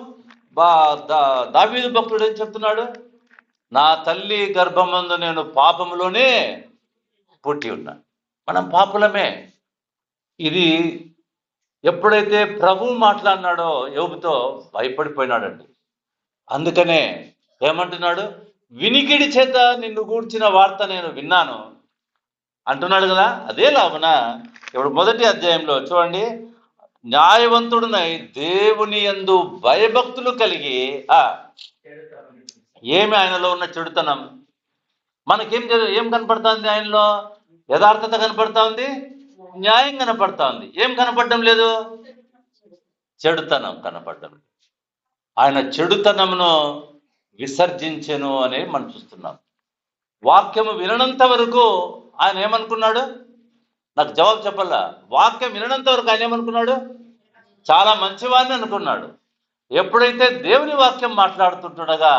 దావీదు భక్తుడు ఏం చెప్తున్నాడు? నా తల్లి గర్భమందు నేను పాపములోనే పుట్టి ఉన్నా. మనం పాపులమే. ఇది ఎప్పుడైతే ప్రభు మాట్లాడినాడో యోబుతో భయపడిపోయినాడండి. అందుకనే ఏమంటున్నాడు? వినికిడి చేత నిన్ను గూర్చిన వార్త నేను విన్నాను అంటున్నాడు కదా. అదే లాభన ఇప్పుడు మొదటి అధ్యాయంలో చూడండి, న్యాయవంతుడునై దేవుని యందు భయభక్తులు కలిగి ఏమి ఆయనలో ఉన్న చెడుతనం ఏం కనపడుతుంది? ఆయనలో యథార్థత కనపడతా ఉంది, న్యాయం కనపడతా ఉంది. ఏం కనపడడం లేదు? చెడుతనం కనపడడం. ఆయన చెడుతనమును విసర్జించెను అని మనం చూస్తున్నాం. వాక్యము విననంత వరకు ఆయన ఏమనుకున్నాడు? నాకు జవాబు చెప్పాలా? వాక్యం విననంత వరకు ఆయన ఏమనుకున్నాడు? చాలా మంచివాడిని అనుకున్నాడు. ఎప్పుడైతే దేవుని వాక్యం మాట్లాడుతుండగా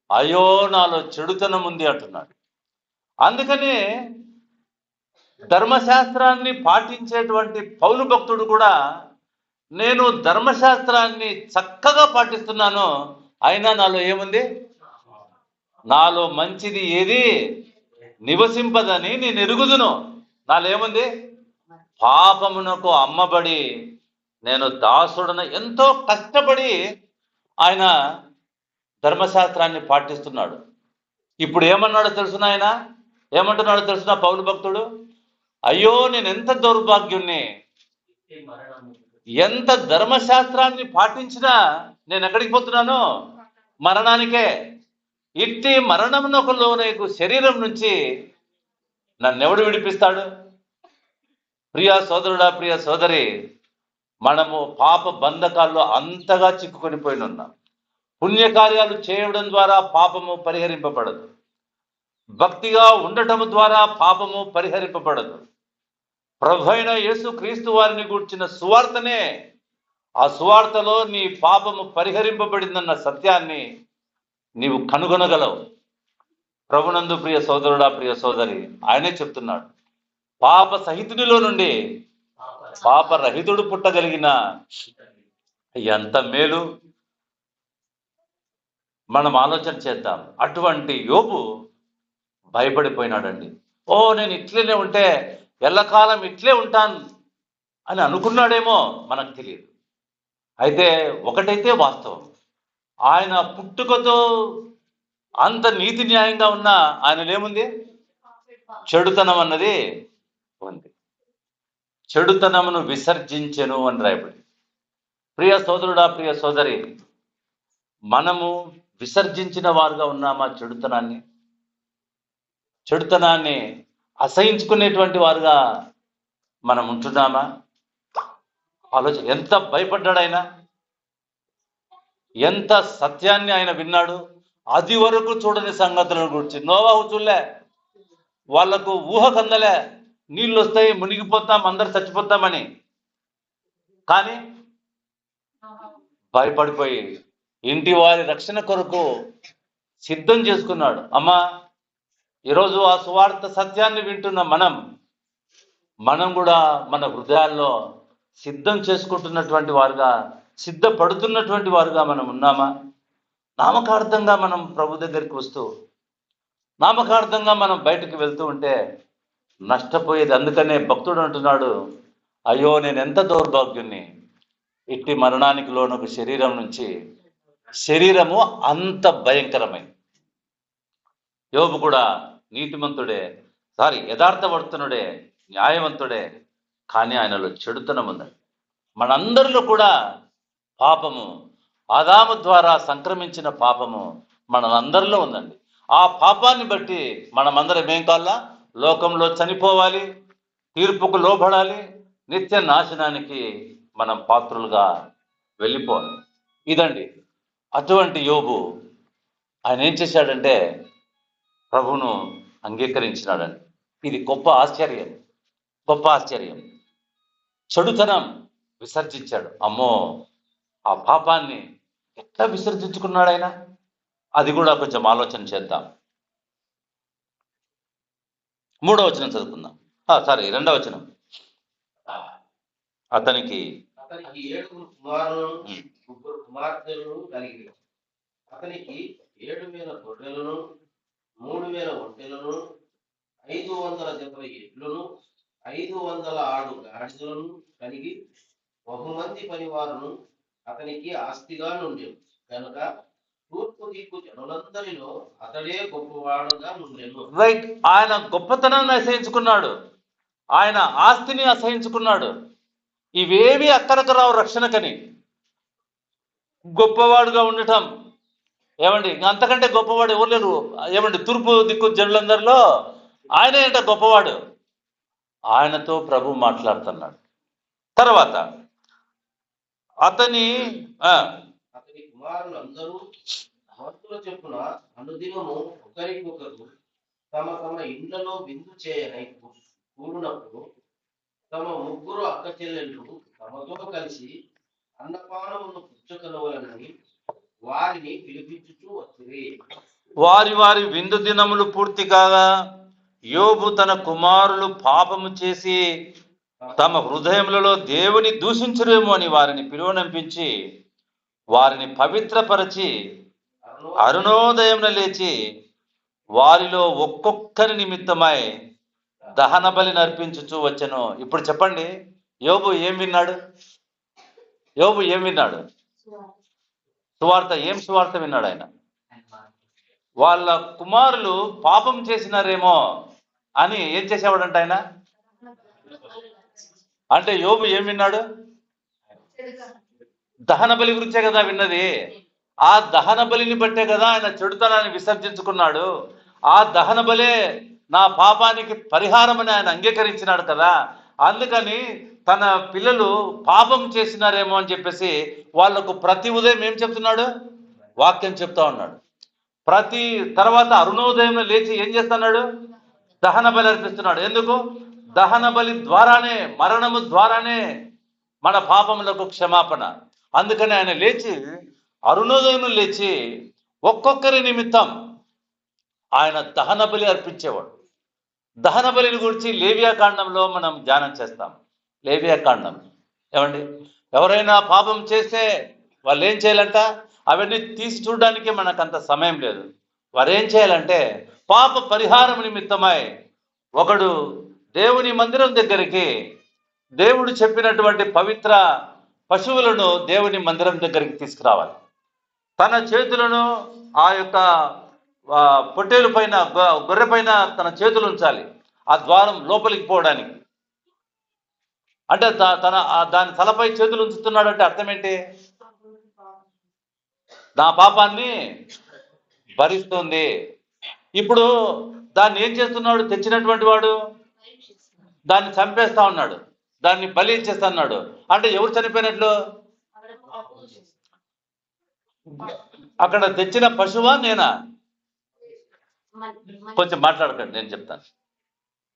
అయ్యో నాలో చెడుతనం ఉంది అంటున్నాడు. అందుకనే ధర్మశాస్త్రాన్ని పాటించేటువంటి పౌలు భక్తుడు కూడా, నేను ధర్మశాస్త్రాన్ని చక్కగా పాటిస్తున్నాను, అయినా నాలో ఏముంది? నాలో మంచిది ఏది నివసింపదని నేను ఎరుగుదును. నాలో ఏముంది? పాపమునకు అమ్మబడి నేను దాసుడన. ఎంతో కష్టపడి ఆయన ధర్మశాస్త్రాన్ని పాటిస్తున్నాడు. ఇప్పుడు ఏమన్నాడో తెలుసునా? ఆయన ఏమంటున్నాడో తెలుసునా పౌలు భక్తుడు? అయ్యో నేను ఎంత దౌర్భాగ్యుణ్ణి, ఎంత ధర్మశాస్త్రాన్ని పాటించినా నేను ఎక్కడికి పోతున్నాను? మరణానికే. ఇట్టి మరణమునకు లోనైకు శరీరం నుంచి నన్నెవడు విడిపిస్తాడు? ప్రియ సోదరుడా, ప్రియ సోదరి, మనము పాప బంధకాల్లో అంతగా చిక్కుకొని పోయినున్నాం. పుణ్యకార్యాలు చేయడం ద్వారా పాపము పరిహరింపబడదు. భక్తిగా ఉండటం ద్వారా పాపము పరిహరింపబడదు. ప్రభువైన యేసు క్రీస్తు వారిని గూర్చిన సువార్తనే, ఆ సువార్తలో నీ పాపము పరిహరింపబడిందన్న సత్యాన్ని నీవు కనుగొనగలవు. ప్రభునందు ప్రియ సోదరుడా, ప్రియ సోదరి, ఆయనే చెప్తున్నాడు, పాప సహితునిలో నుండి పాపరహితుడు పుట్టగలిగిన ఎంత మేలు. మనం ఆలోచన చేద్దాం. అటువంటి యోబు భయపడిపోయినాడండి. నేను ఇట్లనే ఉంటే ఎల్లకాలం ఇట్లే ఉంటాను అని అనుకున్నాడేమో, మనకు తెలియదు. అయితే ఒకటైతే వాస్తవం, ఆయన పుట్టుకతో అంత నీతి న్యాయంగా ఉన్నా ఆయనలో ఏముంది? చెడుతనం అన్నది ఉంది. చెడుతనమును విసర్జించెను అని రాయబడి. ప్రియ సోదరుడా, ప్రియ సోదరి, మనము విసర్జించిన వారుగా ఉన్నామా? చెడుతనాన్ని అసహించుకునేటువంటి వారుగా మనం ఉంటున్నామా? ఆలోచన. ఎంత భయపడ్డాడు, ఎంత సత్యాన్ని ఆయన విన్నాడు. అది వరకు చూడని సంగతులను గురించి. నోవాహు చూడలే, వాళ్లకు ఊహ కందలే, నీళ్ళు వస్తాయి మునిగిపోతాం అందరు చచ్చిపోతామని. కానీ భయపడిపోయి ఇంటి వారి రక్షణ కొరకు సిద్ధం చేసుకున్నాడు. అమ్మా, ఈరోజు ఆ సువార్త సత్యాన్ని వింటున్న మనం కూడా మన హృదయాల్లో సిద్ధం చేసుకుంటున్నటువంటి వారుగా, సిద్ధపడుతున్నటువంటి వారుగా మనం ఉన్నామా? నామకార్థంగా మనం ప్రభు దగ్గరికి వస్తూ, నామకార్థంగా మనం బయటకు వెళ్తూ ఉంటే నష్టపోయేది. అందుకనే భక్తుడు అంటున్నాడు, అయ్యో నేను ఎంత దౌర్భాగ్యుణ్ణి, ఇట్టి మరణానికి లోనొక శరీరం నుంచి. శరీరము అంత భయంకరమైంది. యోబు కూడా నీతిమంతుడే, యథార్థవర్తనుడే, న్యాయవంతుడే, కానీ ఆయనలో చెడుతనం ఉందండి. మనందరిలో కూడా పాపము, ఆదాము ద్వారా సంక్రమించిన పాపము మనందరిలో ఉందండి. ఆ పాపాన్ని బట్టి మనమందరం ఏం కావాలా? లోకంలో చనిపోవాలి, తీర్పుకు లోబడాలి, నిత్య నాశనానికి మనం పాత్రులుగా వెళ్ళిపోవాలి. ఇదండి అటువంటి యోబు. ఆయన ఏం చేశాడంటే ప్రభువును అంగీకరించినాడండి. ఇది గొప్ప ఆశ్చర్యం. చెడుతనం విసర్జించాడు. అమ్మో, ఆ పాపాన్ని ఎట్లా విసర్జించుకున్నాడు ఆయన? అది కూడా కొంచెం ఆలోచన చేద్దాం. 3వ వచనం చదువుకుందాం. సారీ 2వ వచనం. అతనికి 7 కుమారులను 3 కుమార్తెలను కలిగి అతనికి 7,000 గొర్రెలను 3,000 ఒంటెలను 500 జతల ఎడ్లను 500 ఆడు గాడిదలను కలిగి బహుమంది పనివారును అతనికి ఆస్తిగా నుండెను కనుక తూర్పు దిక్కు జనులందరిలో అతడే గొప్పవాడుగా నుండెను. రైట్. ఆయన గొప్పతనాన్ని అసహించుకున్నాడు, ఆయన ఆస్తిని అసహించుకున్నాడు. ఇవేవి అక్కడకు రావు రక్షణకని. గొప్పవాడుగా ఉండటం ఏమండి, అంతకంటే గొప్పవాడు ఎవరు లేరు. ఏమండి, తూర్పు దిక్కు జనులందరిలో ఆయనే అంట గొప్పవాడు. ఆయనతో ప్రభు మాట్లాడుతున్నాడు. తర్వాత అతని కుమారులు అందరూ భక్తుల చెప్పున అనుదినము ఒకరికొకరు తమ తమ ఇండ్లలో విందు చేయనై కూడినప్పుడు తమ 3 అక్క చెల్లెళ్ళు తమతో కలిసి అన్నపానమును పుచ్చుకొనవలెనని వారిని పిలిపించుచూ వచ్చిరి. వారి వారి విందు దినములు పూర్తి కాగా యోబు తన కుమారులు పాపము చేసి తమ హృదయములలో దేవుని దూషించరేమో అని వారిని పిలువనంపించి వారిని పవిత్రపరచి అరుణోదయం లేచి వారిలో ఒక్కొక్కరి నిమిత్తమై దహన బలి నర్పించుచూ వచ్చెను. ఇప్పుడు చెప్పండి, యోబు ఏం విన్నాడు? యోబు ఏం విన్నాడు? సువార్త. ఏం సువార్త విన్నాడు ఆయన? వాళ్ళ కుమారులు పాపం చేసినారేమో అని ఏం చేసేవాడంట ఆయన? అంటే యోబు ఏం విన్నాడు? దహన బలి గురించే కదా విన్నది. ఆ దహన బలిని బట్టే కదా ఆయన చెడుతనాన్ని విసర్జించుకున్నాడు. ఆ దహన బలే నా పాపానికి పరిహారం అని ఆయన అంగీకరించినాడు కదా. అందుకని తన పిల్లలు పాపం చేసినారేమో అని చెప్పేసి వాళ్లకు ప్రతి ఉదయం ఏం చెప్తున్నాడు? వాక్యం చెప్తా ఉన్నాడు. ప్రతి తర్వాత అరుణోదయం లేచి ఏం చేస్తున్నాడు? దహన బలి అర్పిస్తున్నాడు. ఎందుకు? దహన బలి ద్వారానే, మరణము ద్వారానే మన పాపములకు క్షమాపణ. అందుకని ఆయన లేచి అరుణోదయం లేచి ఒక్కొక్కరి నిమిత్తం ఆయన దహన బలి అర్పించేవాడు. దహన బలిని గురించి లేవియా కాండంలో మనం ధ్యానం చేస్తాం. లేవియా కాండం ఏమండి, ఎవరైనా పాపం చేస్తే వాళ్ళు ఏం చేయాలంట? అవన్నీ తీసి చూడడానికి మనకు అంత సమయం లేదు. వారు ఏం చేయాలంటే పాప పరిహారం నిమిత్తమై ఒకడు దేవుని మందిరం దగ్గరికి, దేవుడు చెప్పినటువంటి పవిత్ర పశువులను దేవుని మందిరం దగ్గరికి తీసుకురావాలి. తన చేతులను ఆ యొక్క పొట్టేలు పైన, గొర్రె పైన తన చేతులు ఉంచాలి, ఆ ద్వారం లోపలికి పోవడానికి. అంటే దాని తలపై చేతులు ఉంచుతున్నాడంటే అర్థం ఏంటి? నా పాపాన్ని భరిస్తుంది. ఇప్పుడు దాన్ని ఏం చేస్తున్నాడు? తెచ్చినటువంటి వాడు దాన్ని చంపేస్తా ఉన్నాడు, దాన్ని బలి ఇచ్చేస్తున్నాడు. అంటే ఎవరు చనిపోయినట్లు? అక్కడ తెచ్చిన పశువా నేనా? కొంచెం మాట్లాడకండి, నేను చెప్తాను.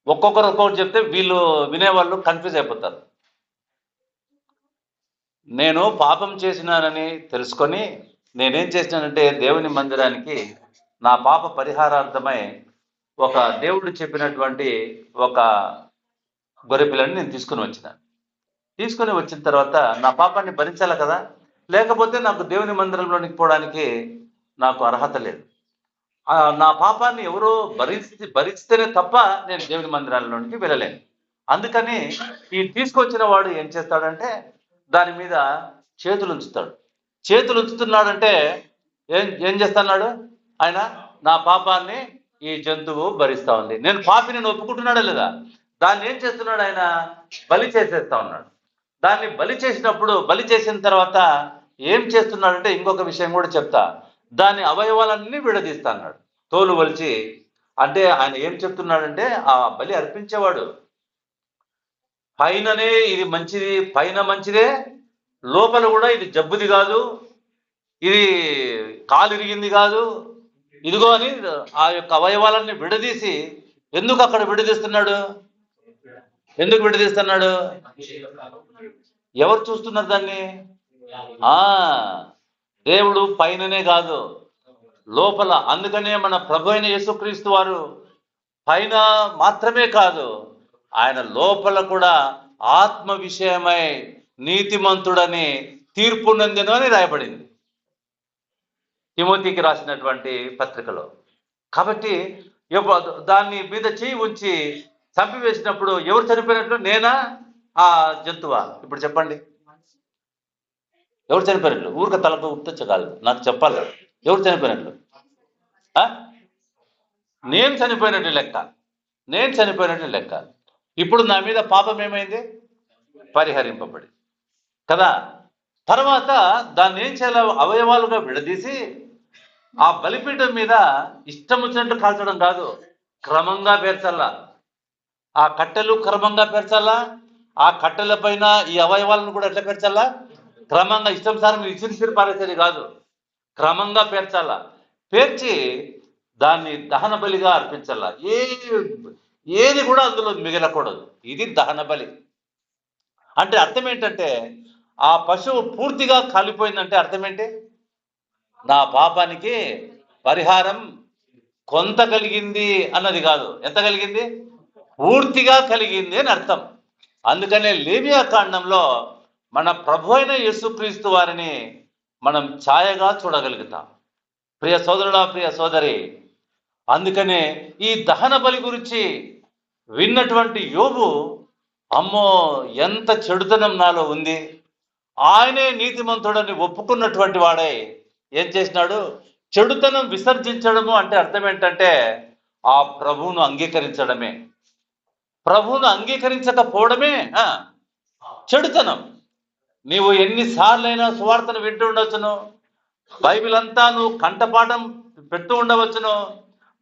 ఒక్కొక్కరు ఒక్కొక్కటి చెప్తే వీళ్ళు వినేవాళ్ళు కన్ఫ్యూజ్ అయిపోతారు. నేను పాపం చేసినానని తెలుసుకొని నేనేం చేసినానంటే దేవుని మందిరానికి నా పాప పరిహారార్థమై ఒక దేవుడు చెప్పినటువంటి ఒక గొర్రెపిల్లని నేను తీసుకుని వచ్చిన తర్వాత నా పాపాన్ని భరించాలి కదా, లేకపోతే నాకు దేవుని మందిరంలోనికి పోవడానికి నాకు అర్హత లేదు. నా పాపాన్ని ఎవరో భరిస్తేనే తప్ప నేను దేవుని మందిరాలలోనికి వెళ్ళలేను. అందుకని ఈ తీసుకొచ్చిన వాడు ఏం చేస్తాడంటే దాని మీద చేతులు ఉంచుతాడు. చేతులు ఉంచుతున్నాడంటే ఏం చేస్తున్నాడు ఆయన? నా పాపాన్ని ఈ జంతువు భరిస్తా ఉంది. నేను పాపిని ఒప్పుకుంటున్నాడా లేదా? దాన్ని ఏం చేస్తున్నాడు ఆయన? బలి చేసేస్తా ఉన్నాడు. దాన్ని బలి చేసినప్పుడు, బలి చేసిన తర్వాత ఏం చేస్తున్నాడంటే ఇంకొక విషయం కూడా చెప్తా. దాని అవయవాలన్నీ విడదీస్తా అన్నాడు, తోలు వలిచి. అంటే ఆయన ఏం చెప్తున్నాడంటే ఆ బలి అర్పించేవాడు పైననే ఇది మంచిది, పైన మంచిదే, లోపల కూడా ఇది జబ్బుది కాదు, ఇది కాలు ఇరిగింది కాదు, ఇదిగో అని ఆ యొక్క అవయవాలన్నీ విడదీసి. ఎందుకు అక్కడ విడదీస్తున్నాడు? ఎందుకు విడదీస్తున్నాడు? ఎవరు చూస్తున్నారు దాన్ని? దేవుడు పైననే కాదు, లోపల. అందుకనే మన ప్రభు అయిన యేసుక్రీస్తు వారు పైన మాత్రమే కాదు, ఆయన లోపల కూడా ఆత్మ విషయమై నీతిమంతుడని తీర్పు నందెను అని రాయబడింది తిమోతికి రాసినటువంటి పత్రికలో. కాబట్టి దాన్ని మీద చేయి ఉంచి చంపివేసినప్పుడు ఎవరు చనిపోయినట్లు? నేనా ఆ జంతువా? ఇప్పుడు చెప్పండి, ఎవరు చనిపోయినట్లు? ఊరిక తలకు ఉత్తచ్చగలదు, నాకు చెప్పాలి. ఎవరు చనిపోయినట్లు? నేను చనిపోయినట్లు లెక్క, నేను చనిపోయినట్లు లెక్క. ఇప్పుడు నా మీద పాపం ఏమైంది? పరిహరింపబడి కదా. తర్వాత దాన్ని ఏం చేయాలి? అవయవాలుగా విడదీసి ఆ బలిపీఠం మీద ఇష్టం వచ్చినట్టు కాల్చడం కాదు, క్రమంగా పేర్చల్లా. ఆ కట్టెలు క్రమంగా పేర్చాలా, ఆ కట్టెల పైన ఈ అవయవాలను కూడా ఎట్లా పేర్చాలా? క్రమంగా. ఇష్టం ఇసిరి పారేసేది కాదు, క్రమంగా పేర్చాలా. పేర్చి దాన్ని దహన బలిగా అర్పించాలా. ఏది కూడా అందులో మిగలకూడదు. ఇది దహన బలి అంటే అర్థం ఏంటంటే, ఆ పశువు పూర్తిగా కాలిపోయిందంటే అర్థం ఏంటి? నా పాపానికి పరిహారం కొంత కలిగింది అన్నది కాదు, ఎంత కలిగింది? పూర్తిగా కలిగింది అని అర్థం. అందుకనే లేవియా కాండంలో మన ప్రభు అయిన యేసుక్రీస్తు వారిని మనం ఛాయగా చూడగలుగుతాం. ప్రియ సోదరుడా, ప్రియ సోదరి, అందుకనే ఈ దహన బలి గురించి విన్నటువంటి యోబు, అమ్మో ఎంత చెడుతనం నాలో ఉంది, ఆయనే నీతిమంతుడని ఒప్పుకున్నటువంటి వాడే ఏం చేసినాడు? చెడుతనం విసర్జించడము అంటే అర్థం ఏంటంటే ఆ ప్రభువును అంగీకరించడమే. ప్రభువును అంగీకరించకపోవడమే చెడుతనం. నీవు ఎన్నిసార్లైనా సువార్తను వింటూ ఉండవచ్చును, బైబిల్ అంతా నువ్వు కంఠపాఠం పెట్టు ఉండవచ్చును,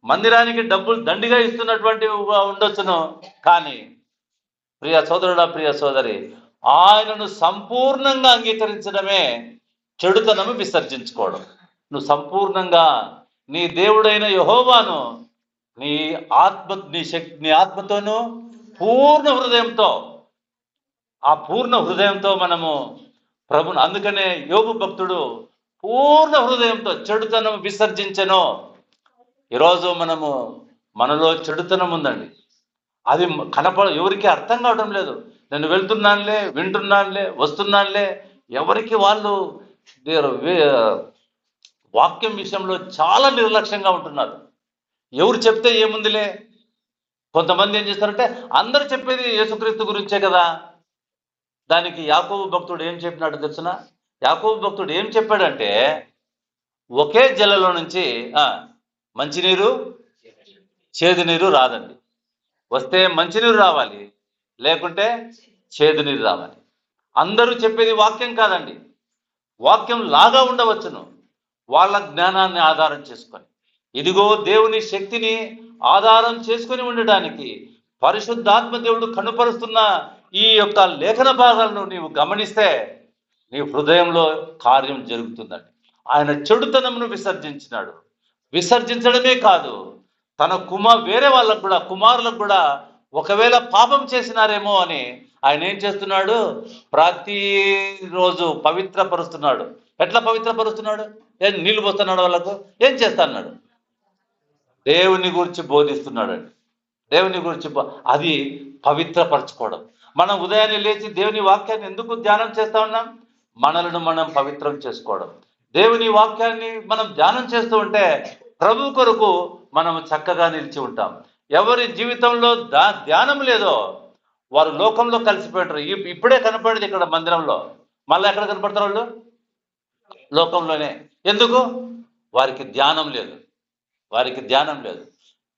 మందిరానికి డబ్బులు దండిగా ఇస్తున్నటువంటి ఉండొచ్చును, కానీ ప్రియ సోదరుడా, ప్రియ సోదరి, ఆయనను సంపూర్ణంగా అంగీకరించడమే చెడుతనము విసర్జించుకోవడం. నువ్వు సంపూర్ణంగా నీ దేవుడైన యెహోవాను నీ ఆత్మతోనూ పూర్ణ హృదయంతో, ఆ పూర్ణ హృదయంతో మనము ప్రభును. అందుకనే యోబు భక్తుడు పూర్ణ హృదయంతో చెడుతనం విసర్జించెను. ఈరోజు మనలో చెడుతనం ఉందండి, అది ఎవరికి అర్థం కావడం లేదు. నేను వెళ్తున్నానులే, వింటున్నానులే, వస్తున్నానులే, ఎవరికి వాళ్ళు వాక్యం విషయంలో చాలా నిర్లక్ష్యంగా ఉంటున్నారు. ఎవరు చెప్తే ఏముందిలే. కొంతమంది ఏం చేస్తారంటే అందరు చెప్పేది యేసుక్రీస్తు గురించే కదా. దానికి యాకోబు భక్తుడు ఏం చెప్పినాడు తెలుసునా? యాకోబు భక్తుడు ఏం చెప్పాడంటే, ఒకే జలలో నుంచి మంచినీరు చేదు నీరు రాదండి. వస్తే మంచినీరు రావాలి, లేకుంటే చేదు నీరు రావాలి. అందరూ చెప్పేది వాక్యం కాదండి, వాక్యం లాగా ఉండవచ్చును వాళ్ళ జ్ఞానాన్ని ఆధారం చేసుకొని. ఇదిగో దేవుని శక్తిని ఆధారం చేసుకొని ఉండడానికి పరిశుద్ధాత్మ దేవుడు కనుపరుస్తున్న ఈ యొక్క లేఖన భాగాలను నీవు గమనిస్తే నీ హృదయంలో కార్యం జరుగుతుందండి. ఆయన చెడుతనమును విసర్జించినాడు. విసర్జించడమే కాదు, తన వేరే వాళ్ళకు కూడా, కుమారులకు కూడా ఒకవేళ పాపం చేసినారేమో అని ఆయన ఏం చేస్తున్నాడు? ప్రతిరోజు పవిత్రపరుస్తున్నాడు. ఎట్లా పవిత్రపరుస్తున్నాడు? ఏం నీళ్లు పోస్తున్నాడు వాళ్ళకు? ఏం చేస్తున్నాడు? దేవుని గురించి బోధిస్తున్నాడండి. దేవుని గురించి అది పవిత్రపరచుకోవడం. మనం ఉదయాన్నే లేచి దేవుని వాక్యాన్ని ఎందుకు ధ్యానం చేస్తా ఉన్నాం? మనలను మనం పవిత్రం చేసుకోవడం. దేవుని వాక్యాన్ని మనం ధ్యానం చేస్తూ ఉంటే ప్రభు కొరకు మనం చక్కగా నిలిచి ఉంటాం. ఎవరి జీవితంలో ధ్యానం లేదో వారు లోకంలో కలిసిపోయారు. ఇప్పుడే కనపడేది ఇక్కడ మందిరంలో, మళ్ళీ ఎక్కడ కనపడతారు వాళ్ళు? లోకంలోనే. ఎందుకు? వారికి ధ్యానం లేదు, వారికి ధ్యానం లేదు.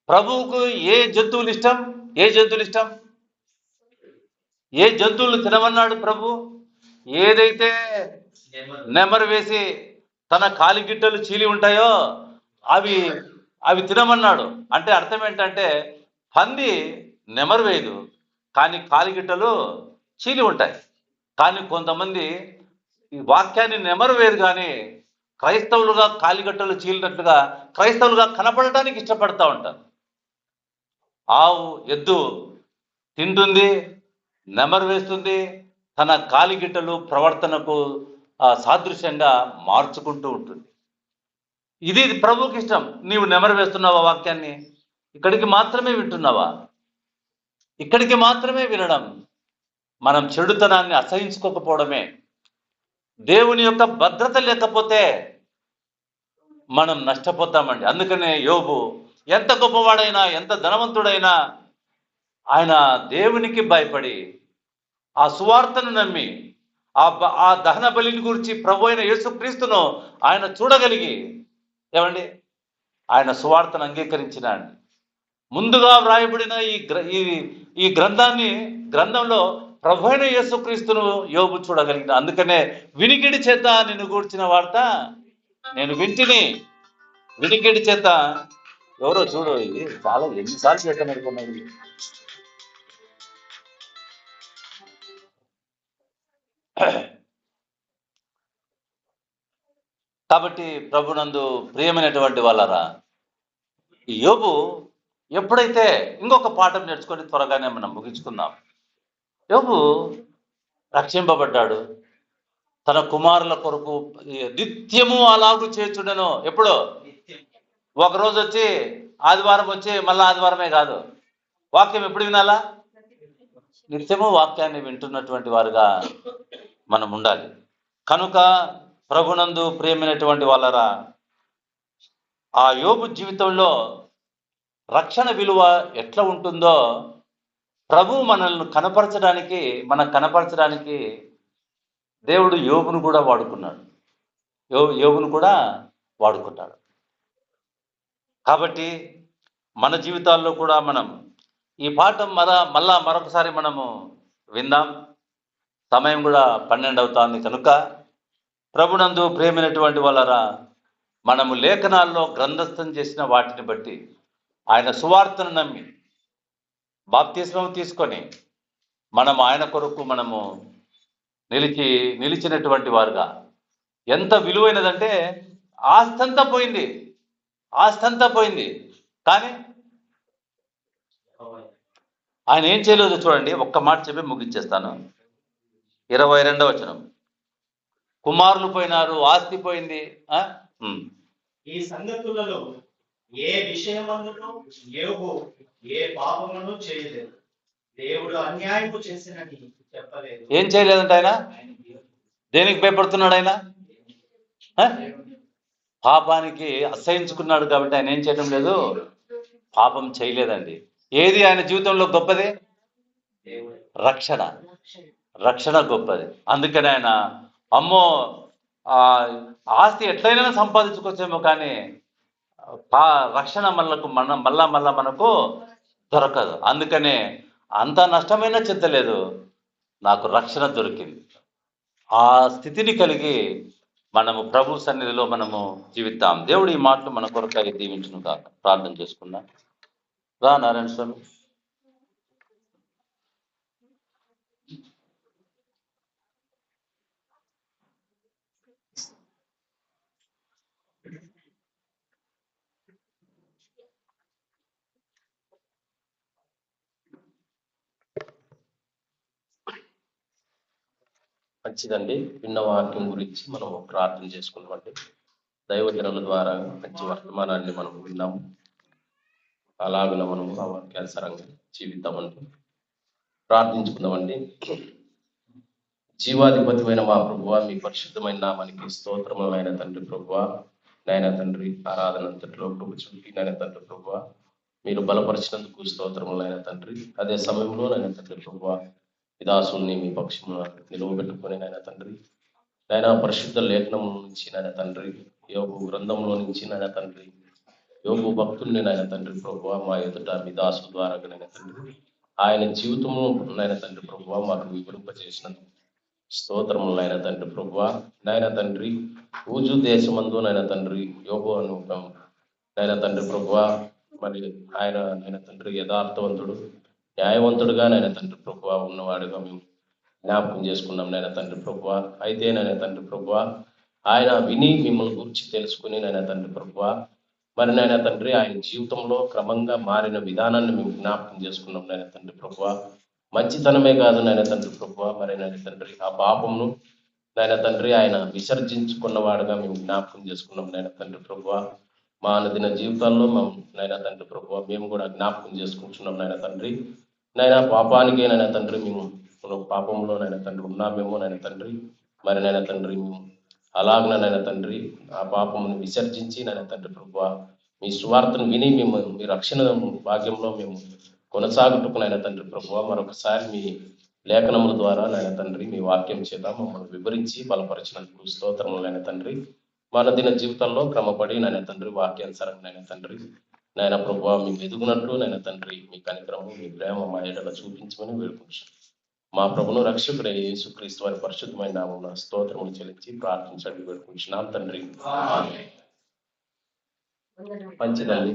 ప్రభువుకు ఏ జంతువులు ఇష్టం? ఏ జంతువులు ఇష్టం? ఏ జంతువులు తినమన్నాడు ప్రభు? ఏదైతే నెమరు వేసి తన కాలిగిట్టలు చీలి ఉంటాయో అవి తినమన్నాడు. అంటే అర్థం ఏంటంటే, పంది నెమరు వేయదు, కానీ కాలిగిట్టలు చీలి ఉంటాయి. కానీ కొంతమంది ఈ వాక్యాన్ని నెమరు వేరు, కానీ క్రైస్తవులుగా కాలిగట్టలు చీలినట్లుగా క్రైస్తవులుగా కనపడటానికి ఇష్టపడతా ఉంటారు. ఆవు, ఎద్దు తింటుంది, నెమరు వేస్తుంది, తన కాలిగిట్టలు ప్రవర్తనకు సాదృశ్యంగా మార్చుకుంటూ ఉంటుంది. ఇది ప్రభువుకి ఇష్టం. నీవు నెమరు వేస్తున్నావా వాక్యాన్ని? ఇక్కడికి మాత్రమే వింటున్నావా? ఇక్కడికి మాత్రమే వినడం. మనం చెడుతనాన్ని అసహించుకోకపోవడమే. దేవుని యొక్క భద్రత లేకపోతే మనం నష్టపోతామండి. అందుకనే యోబు ఎంత గొప్పవాడైనా, ఎంత ధనవంతుడైనా, ఆయన దేవునికి భయపడి ఆ సువార్తను నమ్మి ఆ దహన బలిని గురించి ప్రభు అయిన యేసుక్రీస్తును ఆయన చూడగలిగి ఏమండి ఆయన సువార్తను అంగీకరించినాడు. ముందుగా వ్రాయబడిన ఈ గ్రంథంలో ప్రభు అయిన యేసుక్రీస్తును యోబు చూడగలిగిన. అందుకనే వినికిడి చేత నిన్ను గూర్చిన వార్త నేను వింటిని. వినికిడి చేత ఎవరో చూడు, ఇది చాలా ఎన్నిసార్లు చేద్దాం అనుకున్నది. కాబట్టి ప్రభునందు ప్రియమైనటువంటి వాళ్ళరా, యోబు ఎప్పుడైతే ఇంకొక పాఠం నేర్చుకొని త్వరగానే మనం ముగించుకుందాం. యోబు రక్షింపబడ్డాడు. తన కుమారుల కొరకు నిత్యము అలాగు చేర్చుడను. ఎప్పుడో ఒకరోజు వచ్చి ఆదివారం వచ్చి మళ్ళీ ఆదివారమే కాదు, వాక్యం ఎప్పుడు వినాలా? నిత్యము వాక్యాన్ని వింటున్నటువంటి వారుగా మనం ఉండాలి. కనుక ప్రభునందు ప్రియమైనటువంటి వాళ్ళరా, ఆ యోబు జీవితంలో రక్షణ విలువ ఎట్లా ఉంటుందో ప్రభు మనల్ని కనపరచడానికి దేవుడు యోబును కూడా వాడుకున్నాడు. యోబును కూడా వాడుకున్నాడు. కాబట్టి మన జీవితాల్లో కూడా మనం ఈ పాఠం మళ్ళా మరొకసారి మనము విందాం. సమయం కూడా 12 అవుతుంది. కనుక ప్రభునందు ప్రియమైనటువంటి వాళ్ళరా, మనము లేఖనాల్లో గ్రంథస్థం చేసిన వాటిని బట్టి ఆయన సువార్తను నమ్మి బాప్తిస్మం తీసుకొని మనం ఆయన కొరకు మనము నిలిచినటువంటి వారుగా. ఎంత విలువైనదంటే ఆస్తంతా పోయింది, కానీ ఆయన ఏం చేయలేదు. చూడండి, ఒక్క మాట చెప్పి ముగించేస్తాను. 22వ వచనం, కుమారులు పోయినారు, ఆస్తి పోయింది. ఈ సంగతులలో ఏ విషయమందును యోబు ఏ పాపమును చేయలేదు, దేవుడు అన్యాయము చేసినని చెప్పలేదు. ఏం చేయలేదంట ఆయన? దేనికి భయపడుతున్నాడు ఆయన? పాపానికి అసహించుకున్నాడు కాబట్టి ఆయన ఏం చేయడం లేదు, పాపం చేయలేదండి. ఏది ఆయన జీవితంలో గొప్పది? రక్షణ గొప్పది. అందుకని ఆయన అమ్మో ఆస్తి ఎట్లయినా సంపాదించుకోవచ్చేమో, కానీ రక్షణ మళ్ళా మనకు దొరకదు. అందుకనే అంత నష్టమైనా చింతలేదు, నాకు రక్షణ దొరికింది. ఆ స్థితిని కలిగి మనము ప్రభు సన్నిధిలో మనము జీవిద్దాం. దేవుడు ఈ మాటలు మన కొరకాయ దీవించును కాక. ప్రార్థన చేసుకుందాం. రా నారాయణ స్వామి. మంచిదండి. విన్న వాక్యం గురించి మనం ప్రార్థన చేసుకున్నామండి. దైవజనుల ద్వారా మంచి వర్తమానాన్ని మనం విన్నాము. అలాగనే మనము ఆ వాక్యానుసారంగా జీవితామండి. ప్రార్థించుకుందామండి. జీవాధిపతిమైన మా ప్రభువా, మీ పరిశుద్ధమైన నామానికి స్తోత్రములైన తండ్రి ప్రభువా, నాయన తండ్రి, ఆరాధన అంతటిలో ప్రభు చుట్టి నాయన తండ్రి ప్రభువా, మీరు బలపరిచినందుకు స్తోత్రములైన తండ్రి. అదే సమయంలో నాయన తండ్రి ప్రభువా, విదాసుల్ని మీ పక్షమున నిలువబెట్టుకొని నాయన తండ్రి, నాయన పరిశుద్ధ లేఖనం నుంచి నాయన తండ్రి, యోగు గ్రంథంలో నుంచి నాయన తండ్రి, యోగు భక్తుల్ని నాయన తండ్రి ప్రభువా, మా ఎదుట మీ దాసు ద్వారా నాయన తండ్రి, ఆయన జీవితంలో నాయన తండ్రి ప్రభువా మాకు వివరింపజేసినందుకు స్తోత్రములు నాయన తండ్రి ప్రభువా. నాయన తండ్రి, ఊజు దేశమందు నాయన తండ్రి యోగు అనుభవం నాయన తండ్రి ప్రభువా, మరి ఆయన నాయన తండ్రి యథార్థవంతుడు, న్యాయవంతుడుగా నాయన తండ్రి ప్రభువా ఉన్నవాడుగా మేము జ్ఞాపకం చేసుకున్నాం నాయన తండ్రి ప్రభువా. అయితే నాయన తండ్రి ప్రభువా, ఆయన విని మిమ్మల్ని గురించి తెలుసుకుని నాయన తండ్రి ప్రభువా, మరి నాయన తండ్రి ఆయన జీవితంలో క్రమంగా మారిన విధానాన్ని మేము జ్ఞాపకం చేసుకున్నాం నాయన తండ్రి ప్రభువా. మంచితనమే కాదు నాయన తండ్రి ప్రభువా, మరి నాయన తండ్రి ఆ పాపమును నాయన తండ్రి ఆయన విసర్జించుకున్నవాడుగా మేము జ్ఞాపకం చేసుకున్నాం నాయన తండ్రి ప్రభువా. మా అనుదిన జీవితాల్లో నాయన తండ్రి ప్రభువా మేము కూడా జ్ఞాపకం చేసుకుంటున్నాం నాయన తండ్రి. నాయన పాపానికే నాయన తండ్రి మేము పాపంలో నాయన తండ్రి ఉన్నామేమో నాయన తండ్రి. మరి నాయన తండ్రి మేము అలాగన నాయన తండ్రి ఆ పాపమును విసర్జించి నాయన తండ్రి ప్రభువా మీ సువార్తను విని మేము మీ రక్షణ భాగ్యంలో మేము కొనసాగుటకు నాయన తండ్రి ప్రభువా మరొకసారి మీ లేఖనముల ద్వారా నాయన తండ్రి మీ వాక్యం చేత మమ్మల్ని వివరించి బలపరిచినందుకు స్తోత్రములు నాయన తండ్రి. మన దిన జీవితంలో క్రమపడి నాయన తండ్రి వాక్యానుసారం నాయన తండ్రి నాయన ప్రభువా మేము ఎదుగునట్లు నాయన తండ్రి మీ కనికరము మీ ప్రేమ మా ఎడల చూపించమని వేడుకుంటున్నాం. మా ప్రభును రక్షకుడే యేసుక్రీస్తు వారి పరిశుద్ధమైన నామమున స్తోత్రములు చెల్లించి ప్రార్థించండి వేడుకుంటున్నాం తండ్రి. మంచిదండి.